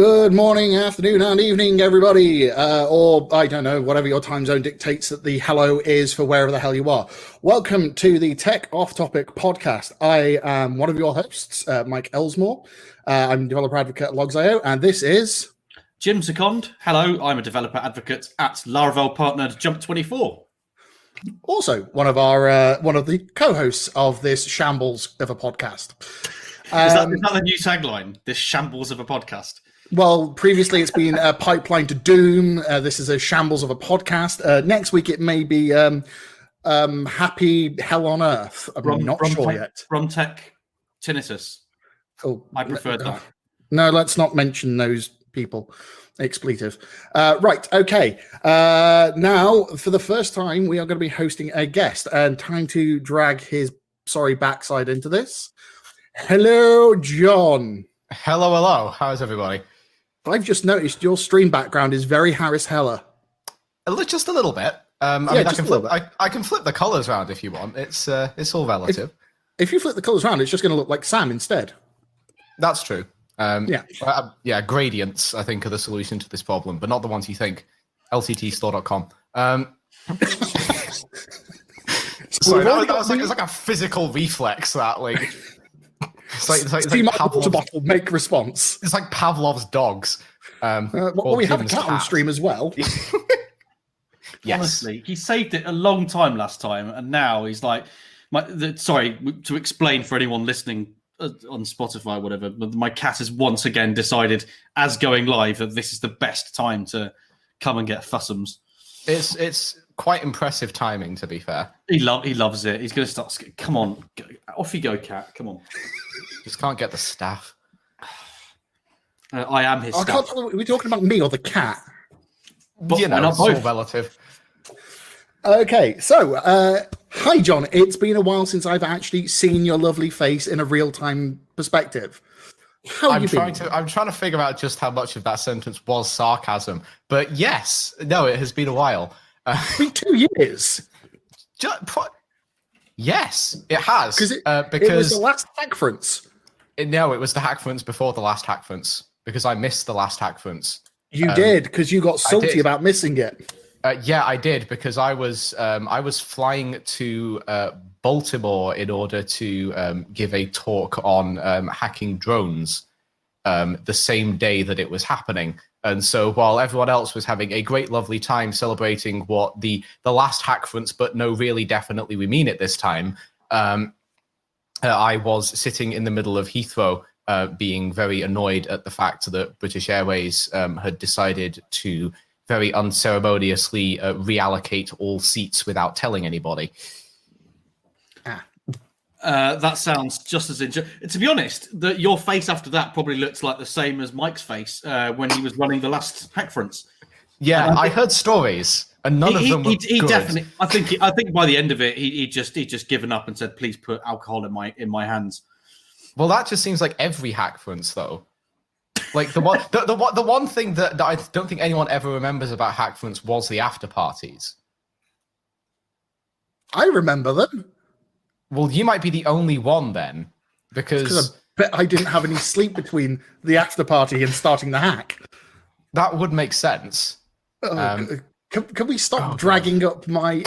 Good morning, afternoon, and evening, everybody. Or, I don't know, whatever your time zone dictates that the hello is for wherever the hell you are. Welcome to the Tech Off Topic podcast. I am one of your hosts, Mike Elsmore. I'm developer advocate at Logs.io, and this is... Jim Second. Hello, I'm a developer advocate at Laravel partner Jump24. Also, one of the co-hosts of this shambles of a podcast. Is that the new tagline? This shambles of a podcast. Well, previously it's been a pipeline to doom. This is a shambles of a podcast. Next week it may be happy hell on earth. I'm not sure yet. Bromtech tinnitus. Oh, I preferred that. No, let's not mention those people. Expletive. Right, okay. Now, for the first time, we are going to be hosting a guest, and time to drag his sorry backside into this. Hello, John. Hello. How's everybody? I've just noticed your stream background is very Harris Heller. Just a little bit. I can flip the colours around if you want. It's all relative. If you flip the colours around, it's just going to look like Sam instead. That's true. Gradients, I think, are the solution to this problem, but not the ones you think. lctstore.com. Sorry, it's like a physical reflex that, like... It's like water bottle make response. It's like Pavlov's dogs. We have a cat on stream as well. Yes. Honestly, he saved it a long time last time, and now he's like, sorry to explain for anyone listening on Spotify or whatever, but my cat has once again decided, as going live, that this is the best time to come and get fussums. It's quite impressive timing, to be fair. He loves it. He's going to start. Come on, off you go, cat. Come on. Just can't get the staff. I am his staff. Are we talking about me or the cat? But, it's all relative. Okay, so hi, John. It's been a while since I've actually seen your lovely face in a real-time perspective. I'm trying to figure out just how much of that sentence was sarcasm. But yes, no, it has been a while. It's been 2 years. Yes, it has. Because it was the last Hackference. No, it was the Hackference before the last Hackference, because I missed the last Hackference. You did, because you got salty about missing it. Yeah, I did, because I was flying to Baltimore in order to give a talk on hacking drones the same day that it was happening. And so while everyone else was having a great, lovely time celebrating what the last Hackference, but no, really, definitely, we mean it this time, I was sitting in the middle of Heathrow being very annoyed at the fact that British Airways had decided to very unceremoniously reallocate all seats without telling anybody. That sounds just as interesting. To be honest, your face after that probably looks like the same as Mike's face when he was running the last Hackference. Yeah, I heard stories, and none of them were he good. Definitely. I think by the end of it, he just given up and said, "Please put alcohol in my hands." Well, that just seems like every Hackference, though. Like the one thing that I don't think anyone ever remembers about Hackference was the after parties. I remember them. Well, you might be the only one then, because I bet I didn't have any sleep between the after party and starting the hack. That would make sense. Can we stop dragging up my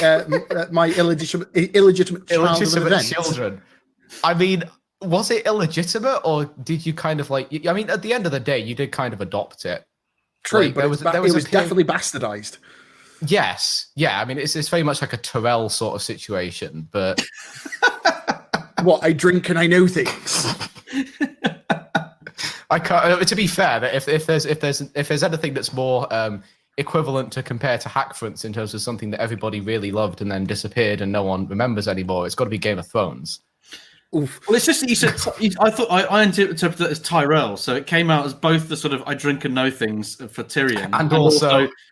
my illegitimate children? I mean, was it illegitimate, or did you kind of like? I mean, at the end of the day, you did kind of adopt it. True, like, but it was definitely bastardized. Yes, yeah. I mean, it's very much like a Terrell sort of situation, but what, I drink and I know things. I can't. To be fair, that if there's anything that's more equivalent to compare to Hackference in terms of something that everybody really loved and then disappeared and no one remembers anymore, it's got to be Game of Thrones. Oof. Well, it's just that you said. I thought I interpreted it as Tyrell, so it came out as both the sort of I drink and know things for Tyrion,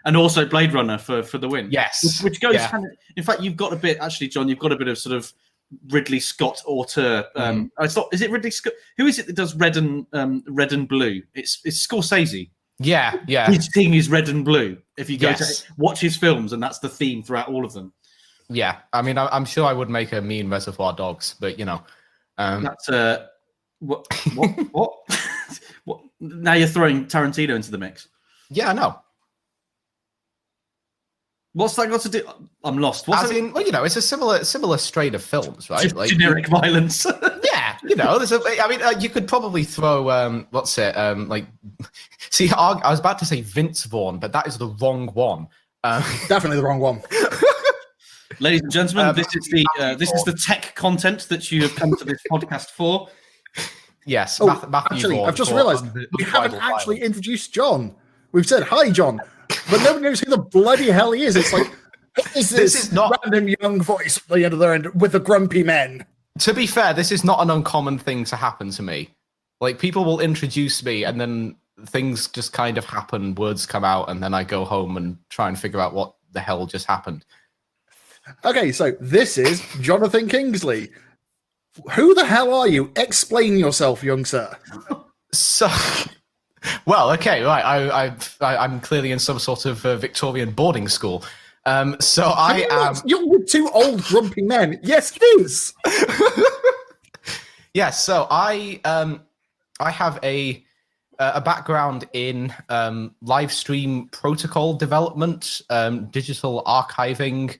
and also Blade Runner for the win. Yes, which goes. Yeah. In fact, you've got a bit. Actually, John, you've got a bit of sort of Ridley Scott auteur. Is it Ridley Scott? Who is it that does red and blue? It's Scorsese. Yeah. His thing is red and blue. If you go to watch his films, and that's the theme throughout all of them. Yeah, I mean, I'm sure I would make a mean Reservoir Dogs, but you know. That's what? What, now you're throwing Tarantino into the mix. Yeah, I know. What's that got to do? I'm lost. What's As in, well, it's a similar strain of films, right? just generic violence? Yeah, you could probably throw see, I was about to say Vince Vaughn, but that is the wrong one. Definitely the wrong one. Ladies and gentlemen, this is the tech content that you have come to this podcast for. Yes, Oh, Matthew actually, Vaughn I've just realised we haven't actually introduced John. We've said hi, John, but nobody knows who the bloody hell he is. It's like, what is this is not random young voice at the end of their end with the grumpy men? To be fair, this is not an uncommon thing to happen to me. Like, people will introduce me and then things just kind of happen, words come out, and then I go home and try and figure out what the hell just happened. Okay, so this is Jonathan Kingsley. Who the hell are you? Explain yourself, young sir. So, well, okay, right. I'm clearly in some sort of Victorian boarding school. So I am. You're with two old grumpy men. Yes, it is. Yes. So I have a background in live stream protocol development, digital archiving,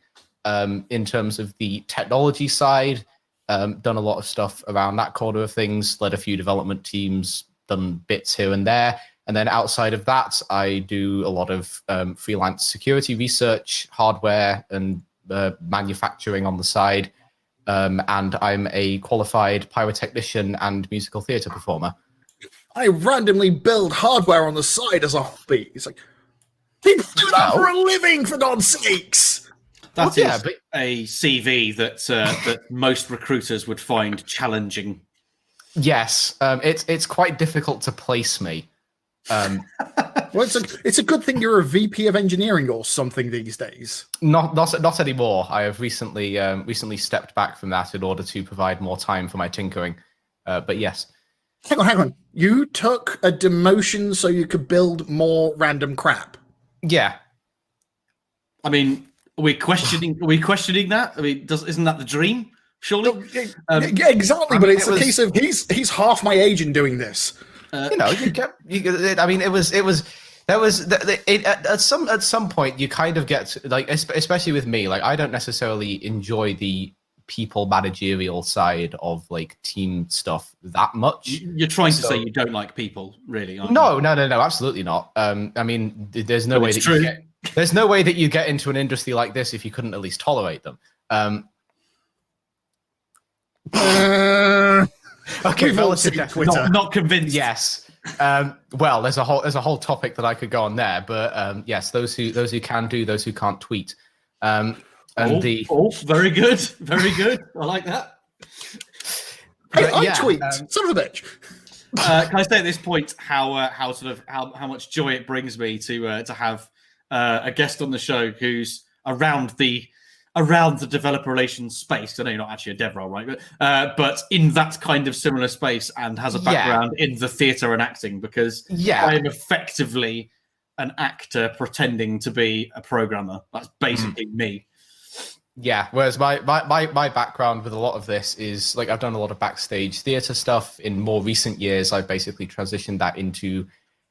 in terms of the technology side. Done a lot of stuff around that corner of things. Led a few development teams. Done bits here and there. And then outside of that, I do a lot of freelance security research, hardware, and manufacturing on the side. And I'm a qualified pyrotechnician and musical theatre performer. I randomly build hardware on the side as a hobby. It's like, people do that for a living, for God's sakes. That is a CV that most recruiters would find challenging. Yes, it's quite difficult to place me. Well, it's a good thing you're a VP of engineering or something these days. Not anymore. I have recently stepped back from that in order to provide more time for my tinkering. But yes. Hang on. You took a demotion so you could build more random crap. Yeah. I mean, are we questioning that? I mean, isn't that the dream? Surely. Yeah, exactly. But it's a case of he's half my age in doing this. At some point you kind of get like, especially with me, like I don't necessarily enjoy the people managerial side of like team stuff that much. You're trying to say you don't like people, really? Aren't No, you? no, absolutely not. I mean, there's no way that you get into an industry like this if you couldn't at least tolerate them. Okay, not convinced. Yes. Well, there's a whole topic that I could go on there, but yes, those who can do, those who can't tweet. Very good, very good. I like that. Hey, I tweet, son of a bitch. Can I say at this point how much joy it brings me to have a guest on the show who's around the developer relations space. I know you're not actually a dev role, right? But in that kind of similar space and has a background in the theatre and acting, because I am effectively an actor pretending to be a programmer. That's basically me. Yeah, whereas my background with a lot of this is like I've done a lot of backstage theatre stuff. In more recent years, I've basically transitioned that into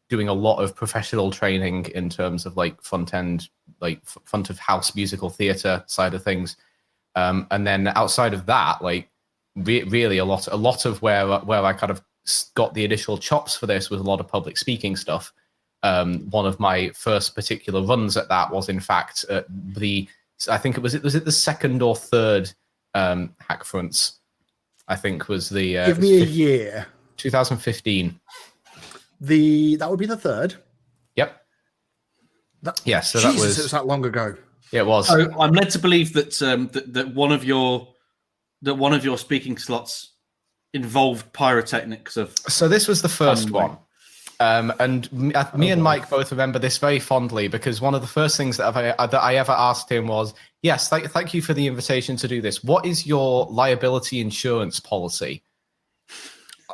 doing a lot of professional training in terms of like front of house musical theatre side of things. And then outside of that, like really a lot of where I kind of got the initial chops for this was a lot of public speaking stuff. One of my first particular runs at that was in fact I think it was the second or third Hack Fronts. I think was the give me a year. 2015. That would be the third. Yep. So Jesus, that was that long ago. Yeah, it was. So I'm led to believe that that one of your speaking slots involved pyrotechnics of. So this was the first one. And me and Mike both remember this very fondly because one of the first things that I ever asked him was, yes, thank you for the invitation to do this. What is your liability insurance policy?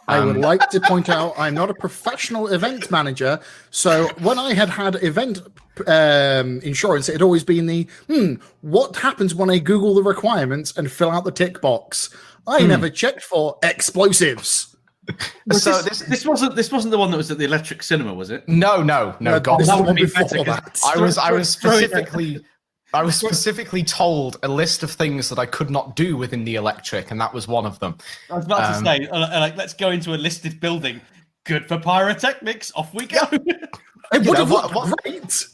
I would like to point out I'm not a professional event manager, so when I had event insurance, it had always been what happens when I Google the requirements and fill out the tick box? I never checked for explosives. So this wasn't the one that was at the Electric Cinema, was it? No, God, this is that the would one be before better, 'cause that. I was specifically told a list of things that I could not do within the Electric, and that was one of them. I was about to say, like, let's go into a listed building. Good for pyrotechnics. Off we go. It would have looked great.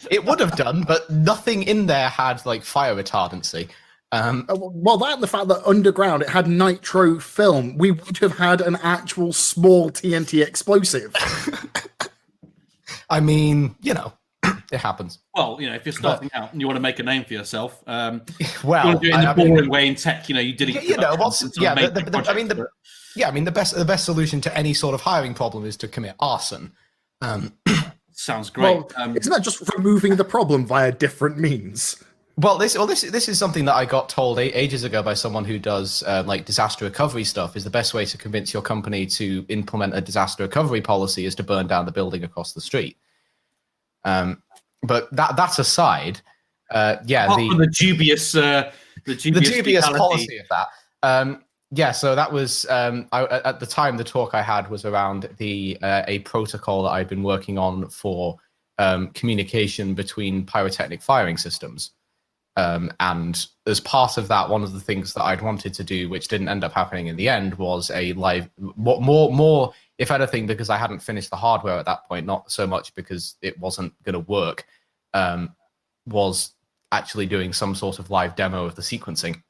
It would have done, but nothing in there had like fire retardancy. Well, that and the fact that underground it had nitro film, we would have had an actual small TNT explosive. I mean, it happens. Well, if you're starting out and you want to make a name for yourself, well, you want to do it in the boring way in tech. You did it. The best solution to any sort of hiring problem is to commit arson. Sounds great. Well, isn't that just removing the problem via different means? Well, this is something that I got told ages ago by someone who does like disaster recovery stuff. Is the best way to convince your company to implement a disaster recovery policy is to burn down the building across the street. But that aside, the dubious policy of that. So that was at the time the talk I had was around a protocol that I'd been working on for communication between pyrotechnic firing systems. And as part of that, one of the things that I'd wanted to do, which didn't end up happening in the end, was a live, more, if anything, because I hadn't finished the hardware at that point, not so much because it wasn't going to work, was actually doing some sort of live demo of the sequencing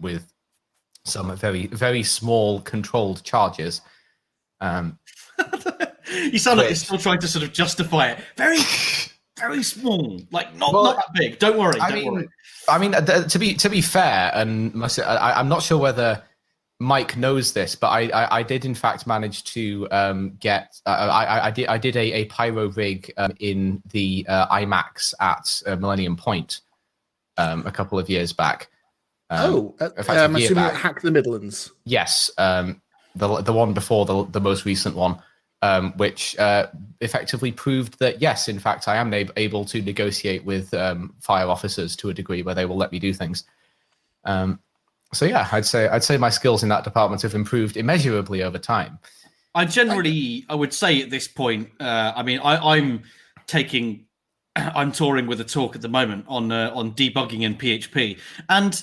with some very, very small controlled charges. You sound like you're still trying to sort of justify it. Very... very small, like not that big. Don't worry. I mean, to be fair, and I'm not sure whether Mike knows this, but I did in fact manage to get. I did a pyro rig in the IMAX at Millennium Point a couple of years back. I'm assuming it hacked the Midlands. Yes, the one before the most recent one. Which effectively proved that, yes, in fact, I am able to negotiate with fire officers to a degree where they will let me do things. So yeah, I'd say my skills in that department have improved immeasurably over time. I would say at this point, I'm touring with a talk at the moment on debugging in PHP, and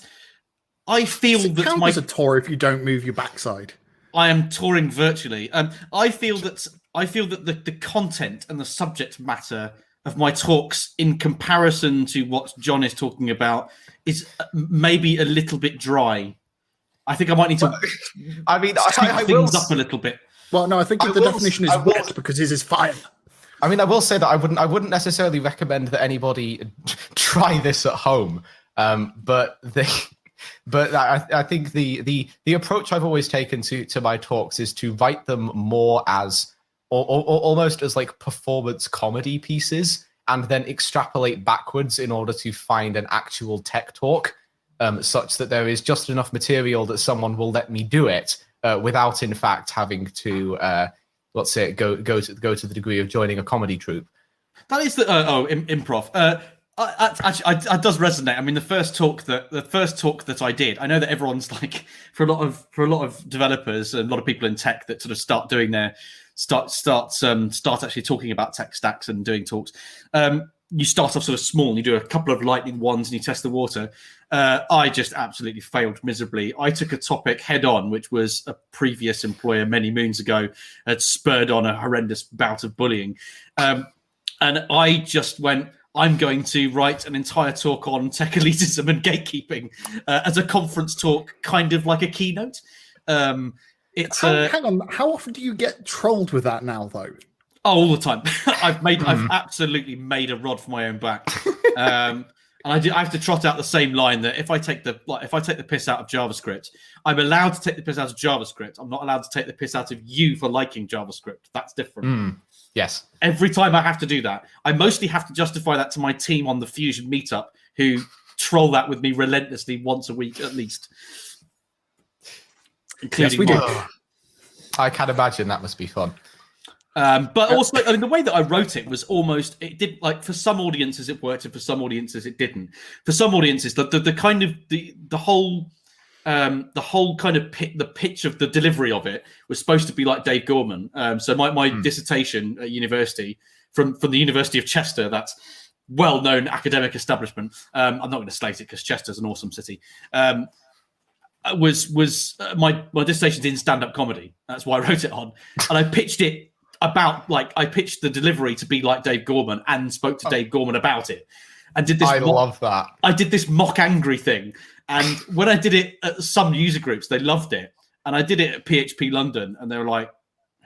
I feel that count as a tour if you don't move your backside. I am touring virtually. I feel that the content and the subject matter of my talks, in comparison to what John is talking about, is maybe a little bit dry. I think I might need to. I things up a little bit. Well, no, I think the definition is wet because his is fire. I mean, I will say that I wouldn't necessarily recommend that anybody try this at home. But I think the approach I've always taken to my talks is to write them more as or almost as like performance comedy pieces, and then extrapolate backwards in order to find an actual tech talk, such that there is just enough material that someone will let me do it without, in fact, having to let's say go to the degree of joining a comedy troupe. That is improv. Actually, it does resonate. I mean, the first talk that I did, I know that everyone's like, for a lot of developers and a lot of people in tech that sort of start actually talking about tech stacks and doing talks. You start off sort of small and you do a couple of lightning ones and you test the water. I just absolutely failed miserably. I took a topic head on, which was a previous employer many moons ago had spurred on a horrendous bout of bullying. And I just went, I'm going to write an entire talk on tech elitism and gatekeeping as a conference talk, kind of like a keynote. Hang on, how often do you get trolled with that now, though? Oh, all the time. I've absolutely made a rod for my own back. And I have to trot out the same line that if I take the piss out of JavaScript, I'm allowed to take the piss out of JavaScript. I'm not allowed to take the piss out of you for liking JavaScript. That's different. Yes. Every time I have to do that, I mostly have to justify that to my team on the Fusion meetup, who troll that with me relentlessly once a week at least. Yes, we do. I can imagine that must be fun. But also, I mean, the way that I wrote it was it did, like, for some audiences it worked and for some audiences it didn't. For some audiences, the kind of the whole the whole kind of the pitch of the delivery of it was supposed to be like Dave Gorman. So my dissertation at university from the University of Chester, that's well-known academic establishment. I'm not going to slate it because Chester's an awesome city. Was my dissertation's in stand-up comedy. That's why I wrote it on, and I pitched it I pitched the delivery to be like Dave Gorman and spoke to Dave Gorman about it, and did this. I love that. I did this mock angry thing, and when I did it at some user groups, they loved it, and I did it at PHP London, and they were like,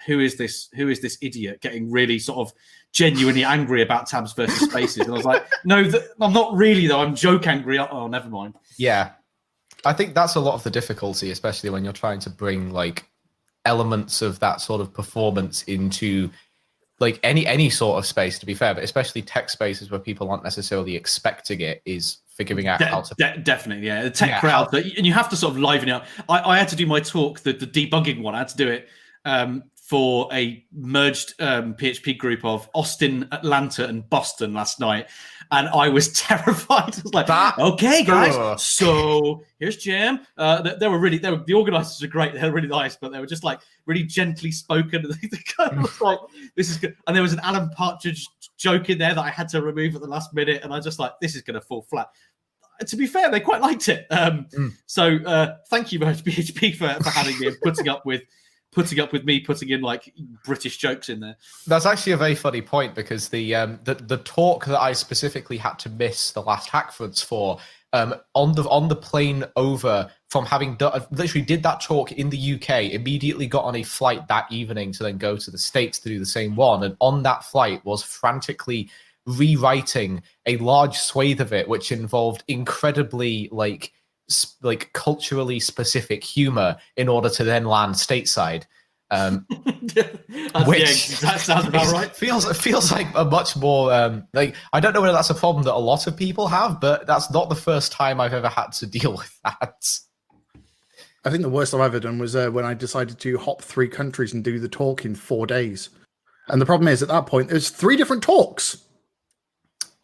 "Who is this? Who is this idiot getting really sort of genuinely angry about tabs versus spaces?" And I was like, "No, I'm not really though. I'm joke angry." Oh, never mind. Yeah. I think that's a lot of the difficulty, especially when you're trying to bring like elements of that sort of performance into like any sort of space, to be fair, but especially tech spaces where people aren't necessarily expecting it, is figuring out how to definitely, yeah, the tech crowd, and you have to sort of liven it up. I had to do my talk, the debugging one. I had to do it for a merged PHP group of Austin, Atlanta, and Boston last night, and I was terrified. I was like, "Okay, guys, so here's Jam." The organisers were great. They were really nice, but they were just like really gently spoken. The guy was like, "This is good," and there was an Alan Partridge joke in there that I had to remove at the last minute, and I just like, "This is going to fall flat." To be fair, they quite liked it. So thank you very much, PHP, for having me and putting up with me putting in like British jokes in there. That's actually a very funny point, because the talk that I specifically had to miss the last Hackfronts for on the plane over from having literally did that talk in the UK, immediately got on a flight that evening to then go to the States to do the same one, and on that flight was frantically rewriting a large swathe of it, which involved incredibly like culturally specific humor in order to then land stateside, which that sounds about right. Feels like a much more like, I don't know whether that's a problem that a lot of people have, but that's not the first time I've ever had to deal with that. I think the worst I've ever done was when I decided to hop 3 countries and do the talk in 4 days, and the problem is at that point there's 3 different talks.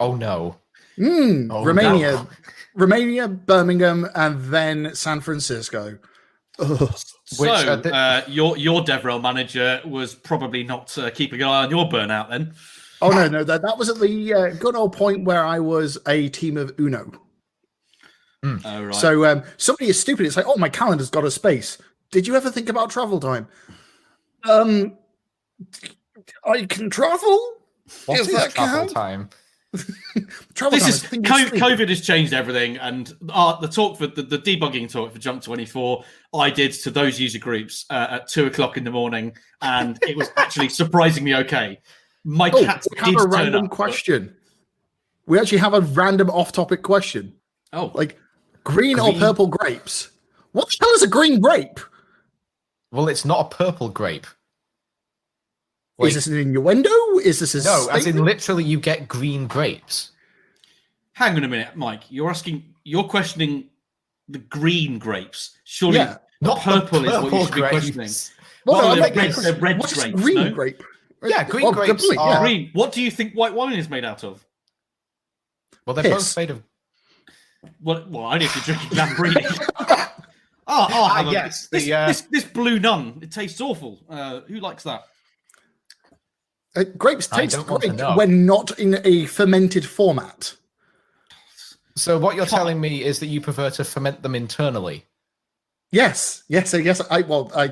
Oh no. Romania. No. Romania, Birmingham, and then San Francisco. Ugh. So your DevRel manager was probably not keeping an eye on your burnout then. Oh no, that was at the good old point where I was a team of Uno. Oh, right. So somebody is stupid. It's like, oh, my calendar's got a space. Did you ever think about travel time? I can travel. What is travel time? COVID has changed everything, and the talk for the debugging talk for Jump 24 I did to those user groups at 2:00 in the morning, and it was actually surprisingly okay. My cat did have a random question. We actually have a random off-topic question. Oh, like green or purple grapes? What the hell is a green grape? Well, it's not a purple grape. Is this an innuendo? Is this a statement? As in literally you get green grapes. Hang on a minute, Mike. You're questioning the green grapes. Surely not purple is what you should be questioning. Well, they're red grapes. Green grape? Yeah, green grapes are green. What do you think white wine is made out of? Well, they're both made of... Well, only if you're drinking Lambrini. Yes. This Blue Nun, it tastes awful. Who likes that? Grapes taste great when not in a fermented format. So what you're telling me is that you prefer to ferment them internally? Yes. I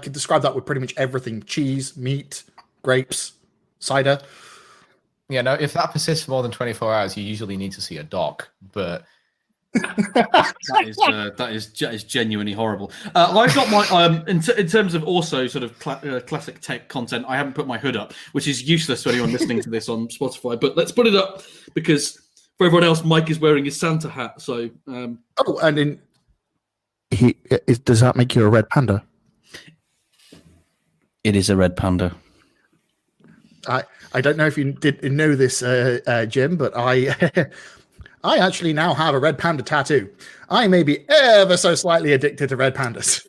could describe that with pretty much everything: cheese, meat, grapes, cider. Yeah, no. If that persists for more than 24 hours, you usually need to see a doc. But that is genuinely horrible. I've got my in terms of also sort of classic tech content. I haven't put my hood up, which is useless to anyone listening to this on Spotify. But let's put it up because for everyone else, Mike is wearing his Santa hat. So does that make you a red panda? It is a red panda. I don't know if you did know this, Jim, but I actually now have a red panda tattoo. I may be ever so slightly addicted to red pandas.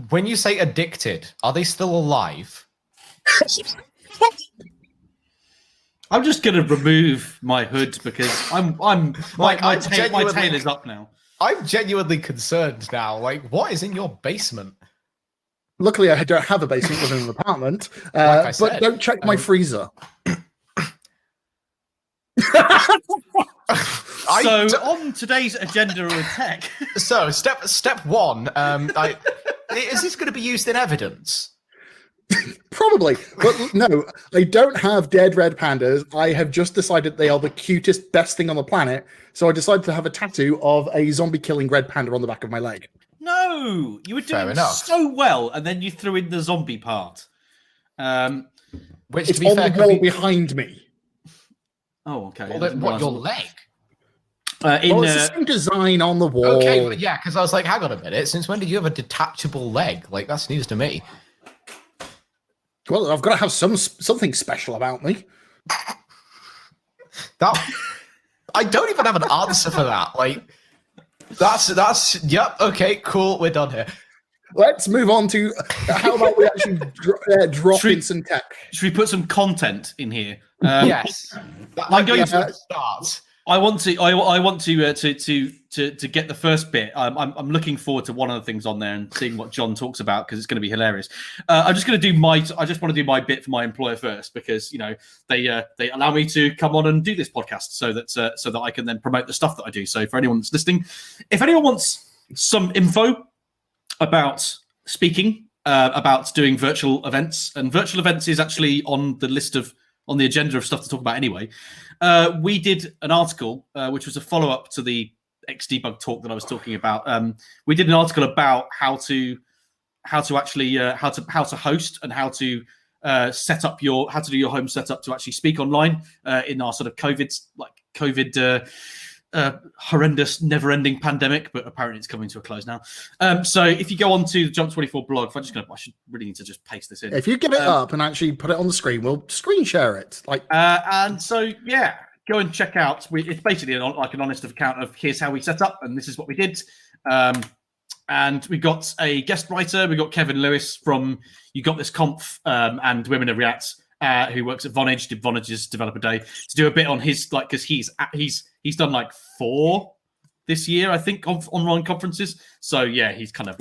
When you say addicted, are they still alive? I'm just going to remove my hood because my tail is up now. I'm genuinely concerned now. Like, what is in your basement? Luckily, I don't have a basement within an apartment, I but said, don't check my freezer. So on today's agenda of tech. So step one, is this going to be used in evidence? Probably, but no, I don't have dead red pandas. I have just decided they are the cutest, best thing on the planet. So I decided to have a tattoo of a zombie killing red panda on the back of my leg. No, you were Fair doing enough. so well, and then you threw in the zombie part. Which, It's to be on fair, the could wall be... behind me. Oh, okay. Well, what, your leg? Well, it's the same design on the wall. Okay, but yeah, because I was like, hang on a minute. Since when did you have a detachable leg? Like, that's news to me. Well, I've got to have something special about me. That I don't even have an answer for that. Like, that's yep. Okay, cool. We're done here. Let's move on to how about we actually drop in some tech. Should we put some content in here? Yes, I'm going to start. I want to get the first bit. I'm looking forward to one of the things on there and seeing what John talks about because it's going to be hilarious. I'm just going to do I just want to do my bit for my employer first because they allow me to come on and do this podcast so that I can then promote the stuff that I do. So for anyone that's listening, if anyone wants some info about speaking, about doing virtual events, and virtual events is actually on the agenda of stuff to talk about anyway. We did an article which was a follow-up to the Xdebug talk that I was talking about. We did an article about how to host and how to do your home setup to actually speak online in our sort of COVID horrendous, never-ending pandemic, but apparently it's coming to a close now. So if you go on to the Jump 24 blog, I should really need to just paste this in. If you get it up and actually put it on the screen, we'll screen share it. And so yeah, go and check out. It's basically an honest account of here's how we set up, and this is what we did. And we got a guest writer. We got Kevin Lewis from You Got This Conf and Women of React, who works at Vonage, did Vonage's Developer Day, to do a bit on his because he's done 4 this year, I think, of online conferences. So yeah, he's kind of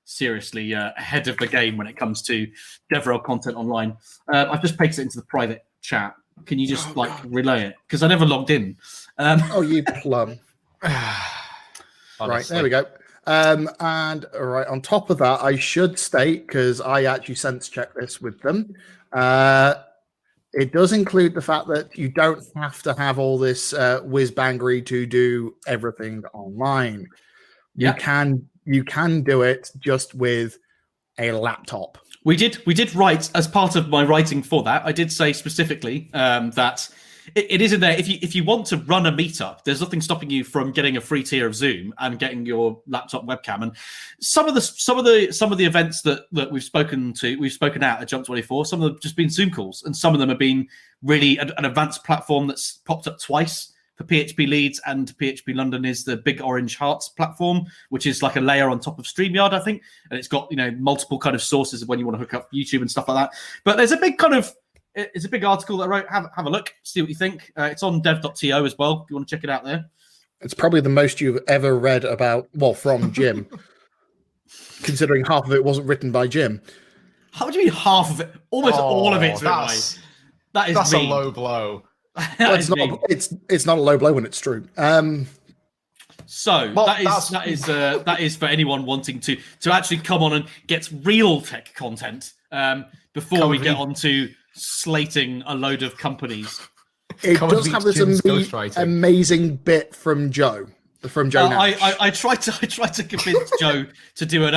seriously ahead of the game when it comes to DevRel content online. I've just pasted it into the private chat. Can you just relay it? Because I never logged in. Oh, you plum. Right, there we go. And right on top of that, I should state, because I actually sense check this with them, it does include the fact that you don't have to have all this whiz-bangery to do everything online. Yeah. You can do it just with a laptop. We did write, as part of my writing for that, I did say specifically that it is in there. If you want to run a meetup, there's nothing stopping you from getting a free tier of Zoom and getting your laptop webcam. And some of the events that we've spoken out at Jump 24, some of them have just been Zoom calls, and some of them have been really an advanced platform that's popped up twice for PHP Leeds, and PHP London is the Big Orange Hearts platform, which is like a layer on top of StreamYard, I think, and it's got multiple kind of sources of when you want to hook up YouTube and stuff like that. But there's a big it's a big article that I wrote. Have a look, see what you think. It's on dev.to as well if you want to check it out there. It's probably the most you've ever read about, from Jim, considering half of it wasn't written by Jim. How do you mean half of it? Almost all of it's written by. That's a low blow. It's not a low blow when it's true. So that is for anyone wanting to actually come on and get real tech content before we get on to slating a load of companies. It does have this amazing bit from Joe. From Joe Nash. I tried to convince Joe to do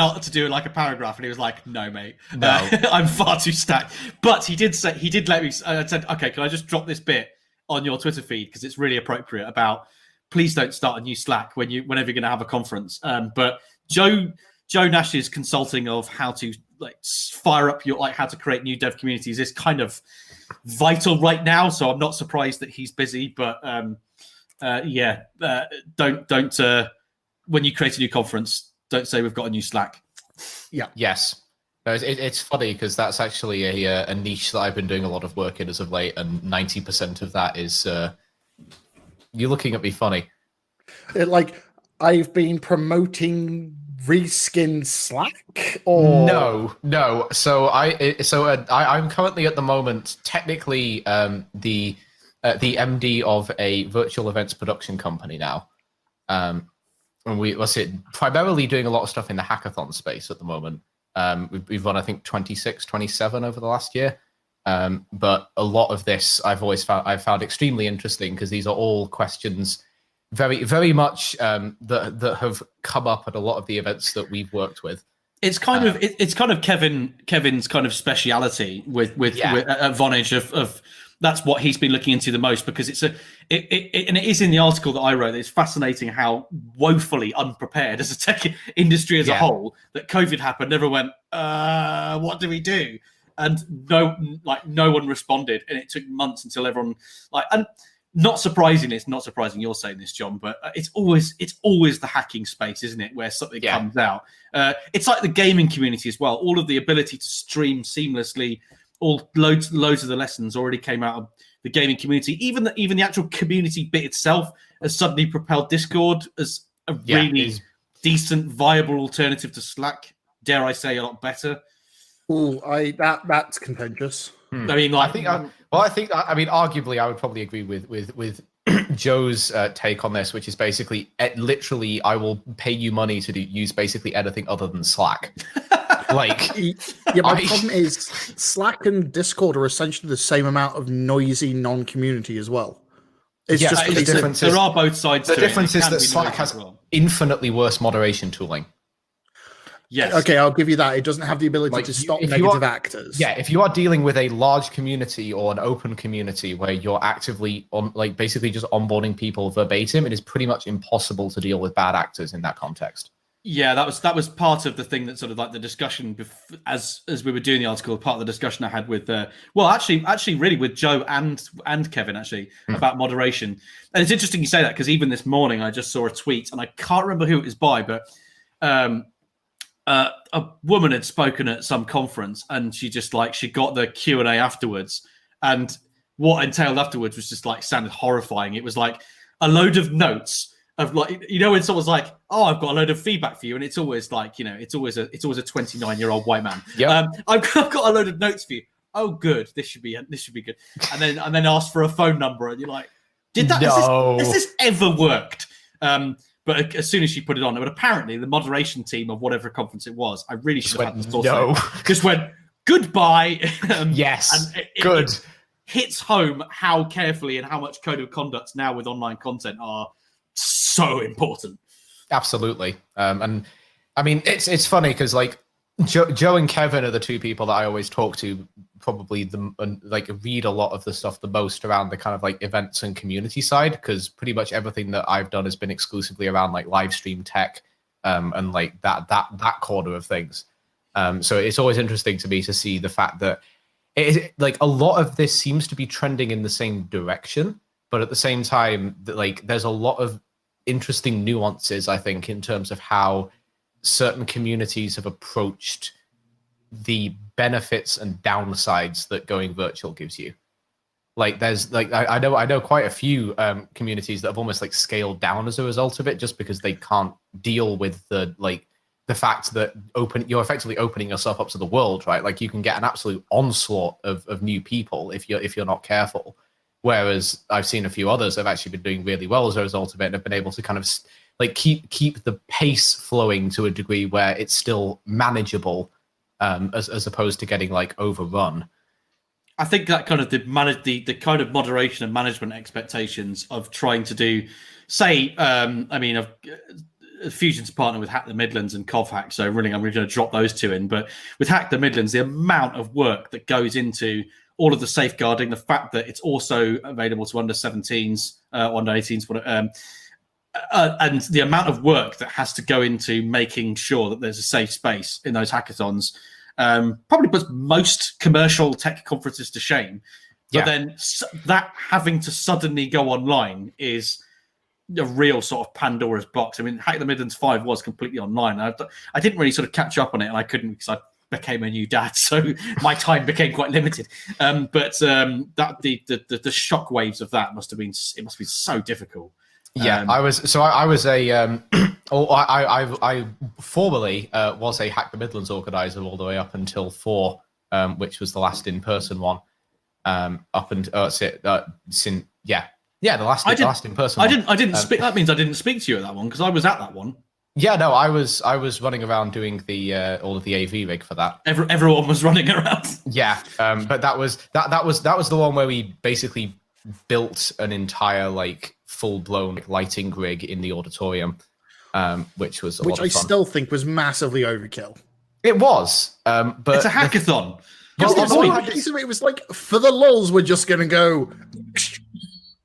like a paragraph, and he was like, "No, mate, no, I'm far too stacked." But he did let me. I said, "Okay, can I just drop this bit on your Twitter feed because it's really appropriate about please don't start a new Slack whenever you're going to have a conference." But Joe Nash's consulting of how to fire up your how to create new dev communities is kind of vital right now. So I'm not surprised that he's busy. But don't when you create a new conference, don't say we've got a new Slack. Yeah. Yes. No, it's funny because that's actually a niche that I've been doing a lot of work in as of late, and 90% of that is you looking at me funny. I've been promoting reskin Slack, or No. So I'm currently at the moment technically the MD of a virtual events production company now. And primarily doing a lot of stuff in the hackathon space at the moment. We've run, I think, 26, 27 over the last year. But a lot of this I've found extremely interesting, because these are all questions very, very much that have come up at a lot of the events that we've worked with. It's kind of Kevin's kind of speciality with Vonage of that's what he's been looking into the most, because and it is in the article that I wrote. It's fascinating how woefully unprepared as a tech industry as a whole that COVID happened. Everyone went, what do we do? And no one responded, and it took months until everyone and not surprising. It's not surprising you're saying this, John, but it's always the hacking space, isn't it, where something comes out. It's like the gaming community as well. All of the ability to stream seamlessly, loads of the lessons already came out of the gaming community. Even the actual community bit itself has suddenly propelled Discord as a really decent, viable alternative to Slack. Dare I say, a lot better. Oh, that's contentious. I mean, arguably, I would probably agree with Joe's take on this, which is basically literally, I will pay you money to use basically anything other than Slack. My problem is Slack and Discord are essentially the same amount of noisy non-community as well. It's just the difference there are both sides. The difference is that Slack has infinitely worse moderation tooling. Yes. Okay, I'll give you that. It doesn't have the ability to stop negative actors. Yeah, if you are dealing with a large community or an open community where you're actively basically just onboarding people verbatim, it is pretty much impossible to deal with bad actors in that context. Yeah, that was part of the thing that sort of like the discussion as we were doing the article. Part of the discussion I had with actually really with Joe and Kevin about moderation. And it's interesting you say that, because even this morning I just saw a tweet, and I can't remember who it was by, but a woman had spoken at some conference, and she got the Q&A afterwards, and what entailed afterwards was just sounded horrifying. It was like a load of notes of when someone's like, "Oh, I've got a load of feedback for you," and it's always it's always a 29-year-old white man. Yeah, I've got a load of notes for you. Oh, good. This should be good. And then ask for a phone number, and you're like, "Did that? No. Has this ever worked?" But as soon as she put it on, but apparently the moderation team of whatever conference it was, I really should have had the source. Just went goodbye. Yes, and good. It hits home how carefully and how much code of conduct now with online content are so important. Absolutely. And I mean, it's funny because Joe and Kevin are the two people that I always talk to, probably read a lot of the stuff the most around the kind of events and community side, because pretty much everything that I've done has been exclusively around live stream tech and that corner of things. So it's always interesting to me to see the fact that a lot of this seems to be trending in the same direction, but at the same time, there's a lot of interesting nuances, I think, in terms of how certain communities have approached the benefits and downsides that going virtual gives you. There's I know quite a few communities that have almost scaled down as a result of it, just because they can't deal with the fact that you're effectively opening yourself up to the world, right? You can get an absolute onslaught of new people if you're not careful. Whereas I've seen a few others have actually been doing really well as a result of it, and have been able to kind of keep the pace flowing to a degree where it's still manageable, as opposed to getting overrun. I think that kind of the kind of moderation and management expectations of trying to do, say, Fusion's partner with Hack the Midlands and CovHack, so really I'm going to drop those two in. But with Hack the Midlands, the amount of work that goes into all of the safeguarding, the fact that it's also available to under 17s, under 18s, and the amount of work that has to go into making sure that there's a safe space in those hackathons, probably puts most commercial tech conferences to shame. But then that having to suddenly go online is a real sort of Pandora's box. I mean, Hack the Midlands 5 was completely online. I didn't really sort of catch up on it, and I couldn't because I became a new dad, so my time became quite limited. But that the shock waves of that must be so difficult. Yeah, I was a I formerly was a Hack the Midlands organizer all the way up until 4, which was the last in-person one. The last in-person. I didn't speak. That means I didn't speak to you at that one because I was at that one. Yeah, no, I was running around doing the all of the AV rig for that. Everyone was running around. Yeah, but that was the one where we basically built an entire like full-blown lighting rig in the auditorium, which was a lot of fun. Still think was massively overkill. It was, but it's a hackathon. It was like, for the lulz, we're just going to go.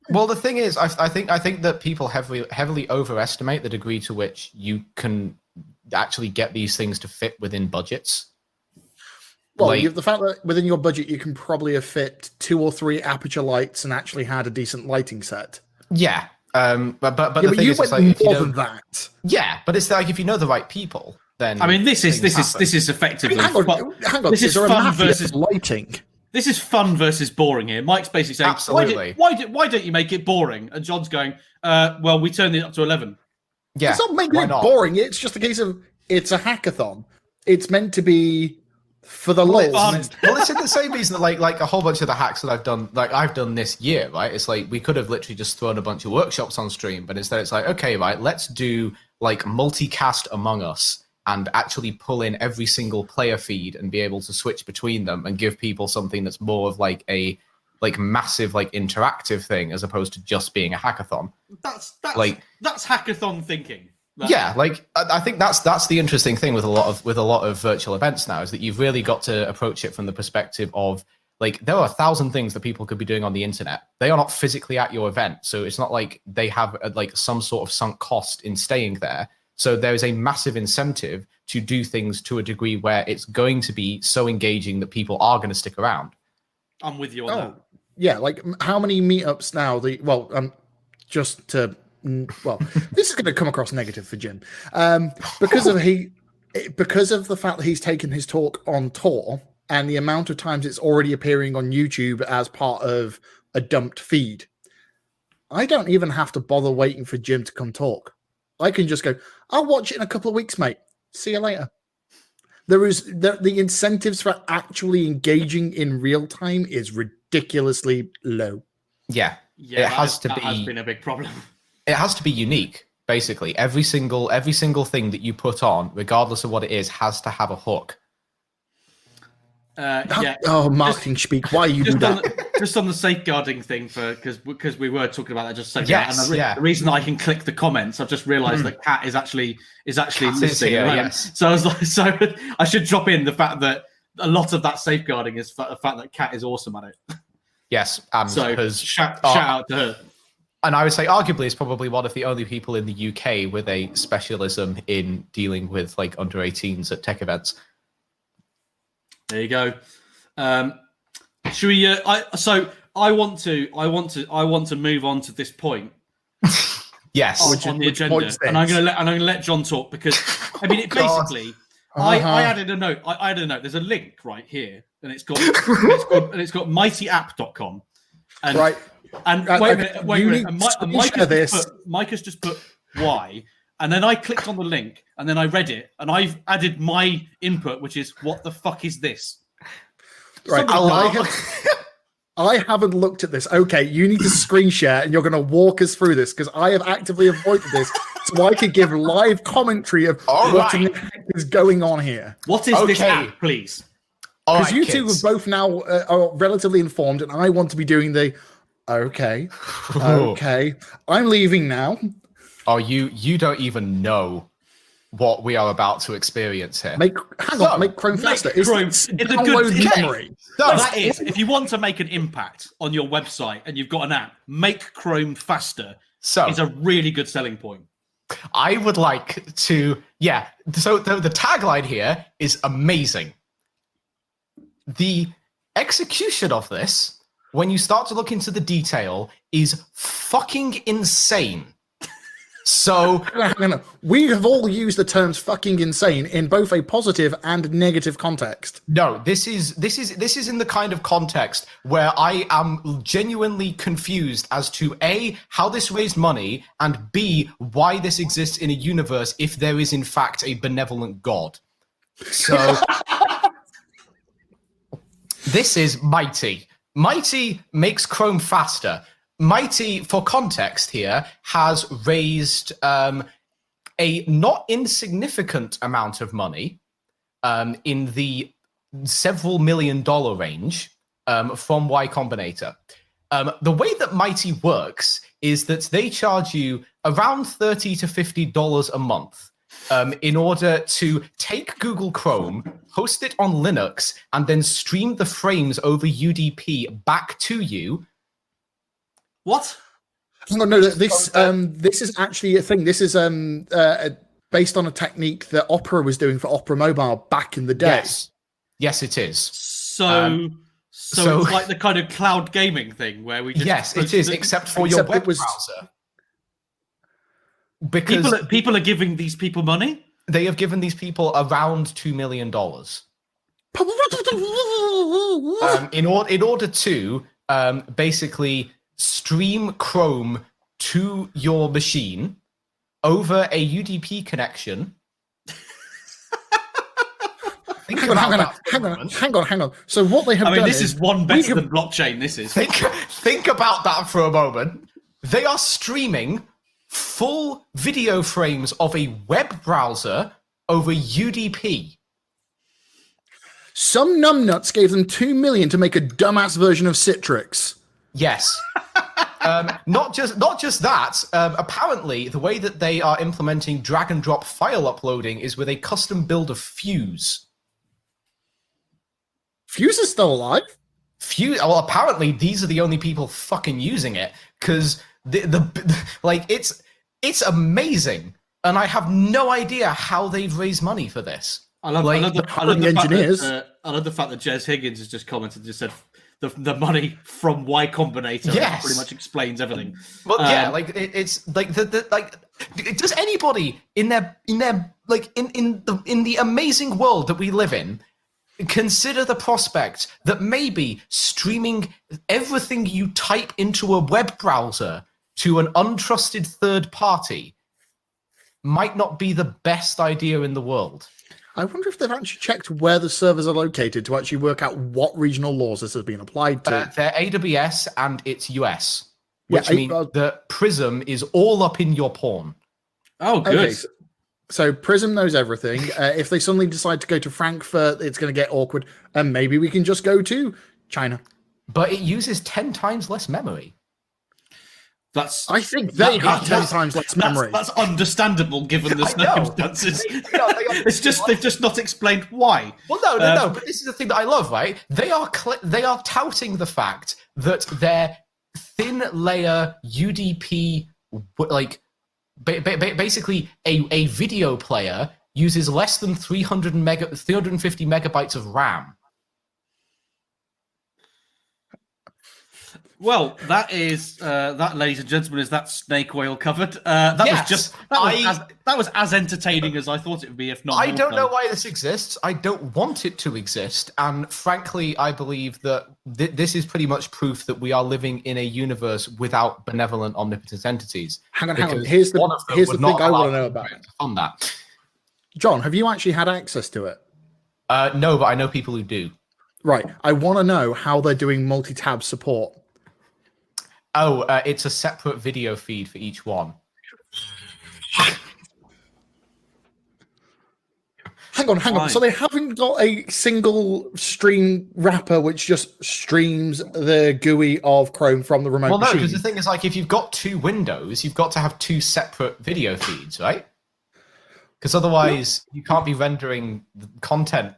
Well, the thing is, I think that people heavily overestimate the degree to which you can actually get these things to fit within budgets. Well, you have the fact that within your budget you can probably have fit 2 or 3 aperture lights and actually had a decent lighting set. Yeah, but the thing is, it's like more than that. Yeah, but it's like if you know the right people, then I mean, this is effectively. Hang on. This is fun versus lighting. This is fun versus boring here. Mike's basically saying, absolutely. Why don't you make it boring? And John's going, well, we turned it up to 11. Yeah, it's not making it boring. It's just a case of it's a hackathon. It's meant to be for the lulz. Well, it's in the same reason that like a whole bunch of the hacks that I've done this year, right? It's like we could have literally just thrown a bunch of workshops on stream, but instead it's like, okay, right, let's do like multicast Among Us and actually pull in every single player feed and be able to switch between them and give people something that's more of like a massive like interactive thing as opposed to just being a hackathon. That's hackathon thinking. Yeah, like I think that's the interesting thing with a lot of virtual events now is that you've really got to approach it from the perspective of like there are 1,000 things that people could be doing on the internet. They are not physically at your event, so it's not like they have like some sort of sunk cost in staying there. So there is a massive incentive to do things to a degree where it's going to be so engaging that people are going to stick around. I'm with you on that. Yeah, like how many meetups now? This is going to come across negative for Jim because of the fact that he's taken his talk on tour and the amount of times it's already appearing on YouTube as part of a dumped feed. I don't even have to bother waiting for Jim to come talk. I can just go, I'll watch it in a couple of weeks, mate. See you later. The incentives for actually engaging in real time is ridiculously low. Yeah, it has been a big problem. It has to be unique, basically. Every single thing that you put on, regardless of what it is, has to have a hook. Oh, marketing speak. Why you do that? Just on the safeguarding thing, because we were talking about that just a second. Yes, and the reason I can click the comments, I've just realised that Kat is actually listening. Here, yes. So I was like, I should drop in the fact that a lot of that safeguarding is the fact that Kat is awesome at it. Yes, so shout out to her. And I would say, arguably, is probably one of the only people in the UK with a specialism in dealing with like under 18s at tech events. There you go. Should we? I want to move on to this point. Yes, on the agenda, and I'm going to let John talk because I mean, it basically. I added a note. I added a note. There's a link right here, and it's got mightyapp.com. And right. And wait a minute. And Mike has just put why, and then I clicked on the link, and then I read it, and I've added my input, which is what the fuck is this? Right. I haven't looked at this. Okay, you need to screen share, and you're going to walk us through this because I have actively avoided this, so I could give live commentary of what is going on here. What is this app, please? Because you two are both now are relatively informed, and I want to be doing the. Okay. I'm leaving now. Oh, you don't even know what we are about to experience here. Make Chrome faster. It's a good memory. That is, if you want to make an impact on your website and you've got an app, make Chrome faster. So is a really good selling point. I would like to, So the tagline here is amazing. The execution of this, when you start to look into the detail, is fucking insane. So No. We have all used the terms "fucking insane" in both a positive and negative context. no, this is in the kind of context where I am genuinely confused as to A, how this raised money, and B, why this exists in a universe if there is in fact a benevolent God. So this is Mighty. Mighty makes Chrome faster. Mighty, for context here, has raised a not insignificant amount of money in the several $1 million range from Y Combinator. The way that Mighty works is that they charge you around $30 to $50 a month in order to take Google Chrome, host it on Linux, and then stream the frames over UDP back to you. What? No, this is actually a thing. This is based on a technique that Opera was doing for Opera Mobile back in the day. Yes, it is. So it's like the kind of cloud gaming thing where we just... Yes, it is, except for your web browser. Because people are giving these people money? They have given these people around $2 million. In order to basically stream Chrome to your machine over a UDP connection. Hang on. So what they have done this is one better than blockchain. This is. Think about that for a moment. They are streaming full video frames of a web browser over UDP. Some numbnuts gave them $2 million to make a dumbass version of Citrix. Yes. Not just that. Apparently, the way that they are implementing drag and drop file uploading is with a custom build of Fuse. Fuse is still alive. Fuse. Well, apparently these are the only people fucking using it because it's amazing, and I have no idea how they've raised money for this. I love the fact that Jez Higgins has just commented and just said the money from Y Combinator pretty much explains everything. Well, it's like does anybody in the amazing world that we live in consider the prospect that maybe streaming everything you type into a web browser to an untrusted third party might not be the best idea in the world? I wonder if they've actually checked where the servers are located to actually work out what regional laws this has been applied to. They're AWS and it's US, which means that Prism is all up in your porn. Oh, good. Okay, so Prism knows everything. If they suddenly decide to go to Frankfurt, it's going to get awkward. And maybe we can just go to China. But it uses 10 times less memory. I think they have 10 times less memory. That's understandable given the circumstances. It's just they've just not explained why. Well, no. But this is the thing that I love, right? They are touting the fact that their thin layer UDP, basically a video player, uses less than 350 megabytes of RAM. Well, that, ladies and gentlemen, is that snake oil covered. That was as entertaining as I thought it would be, if not. I don't know why this exists. I don't want it to exist, and frankly, I believe that this is pretty much proof that we are living in a universe without benevolent, omnipotent entities. Hang on. Here's the thing I want to know about on that. John, have you actually had access to it? No, but I know people who do. Right. I want to know how they're doing multi-tab support. Oh, it's a separate video feed for each one. Hang on. So they haven't got a single stream wrapper which just streams the GUI of Chrome from the remote machine? Well, no, because the thing is, if you've got two windows, you've got to have two separate video feeds, right? Because otherwise, you can't be rendering the content.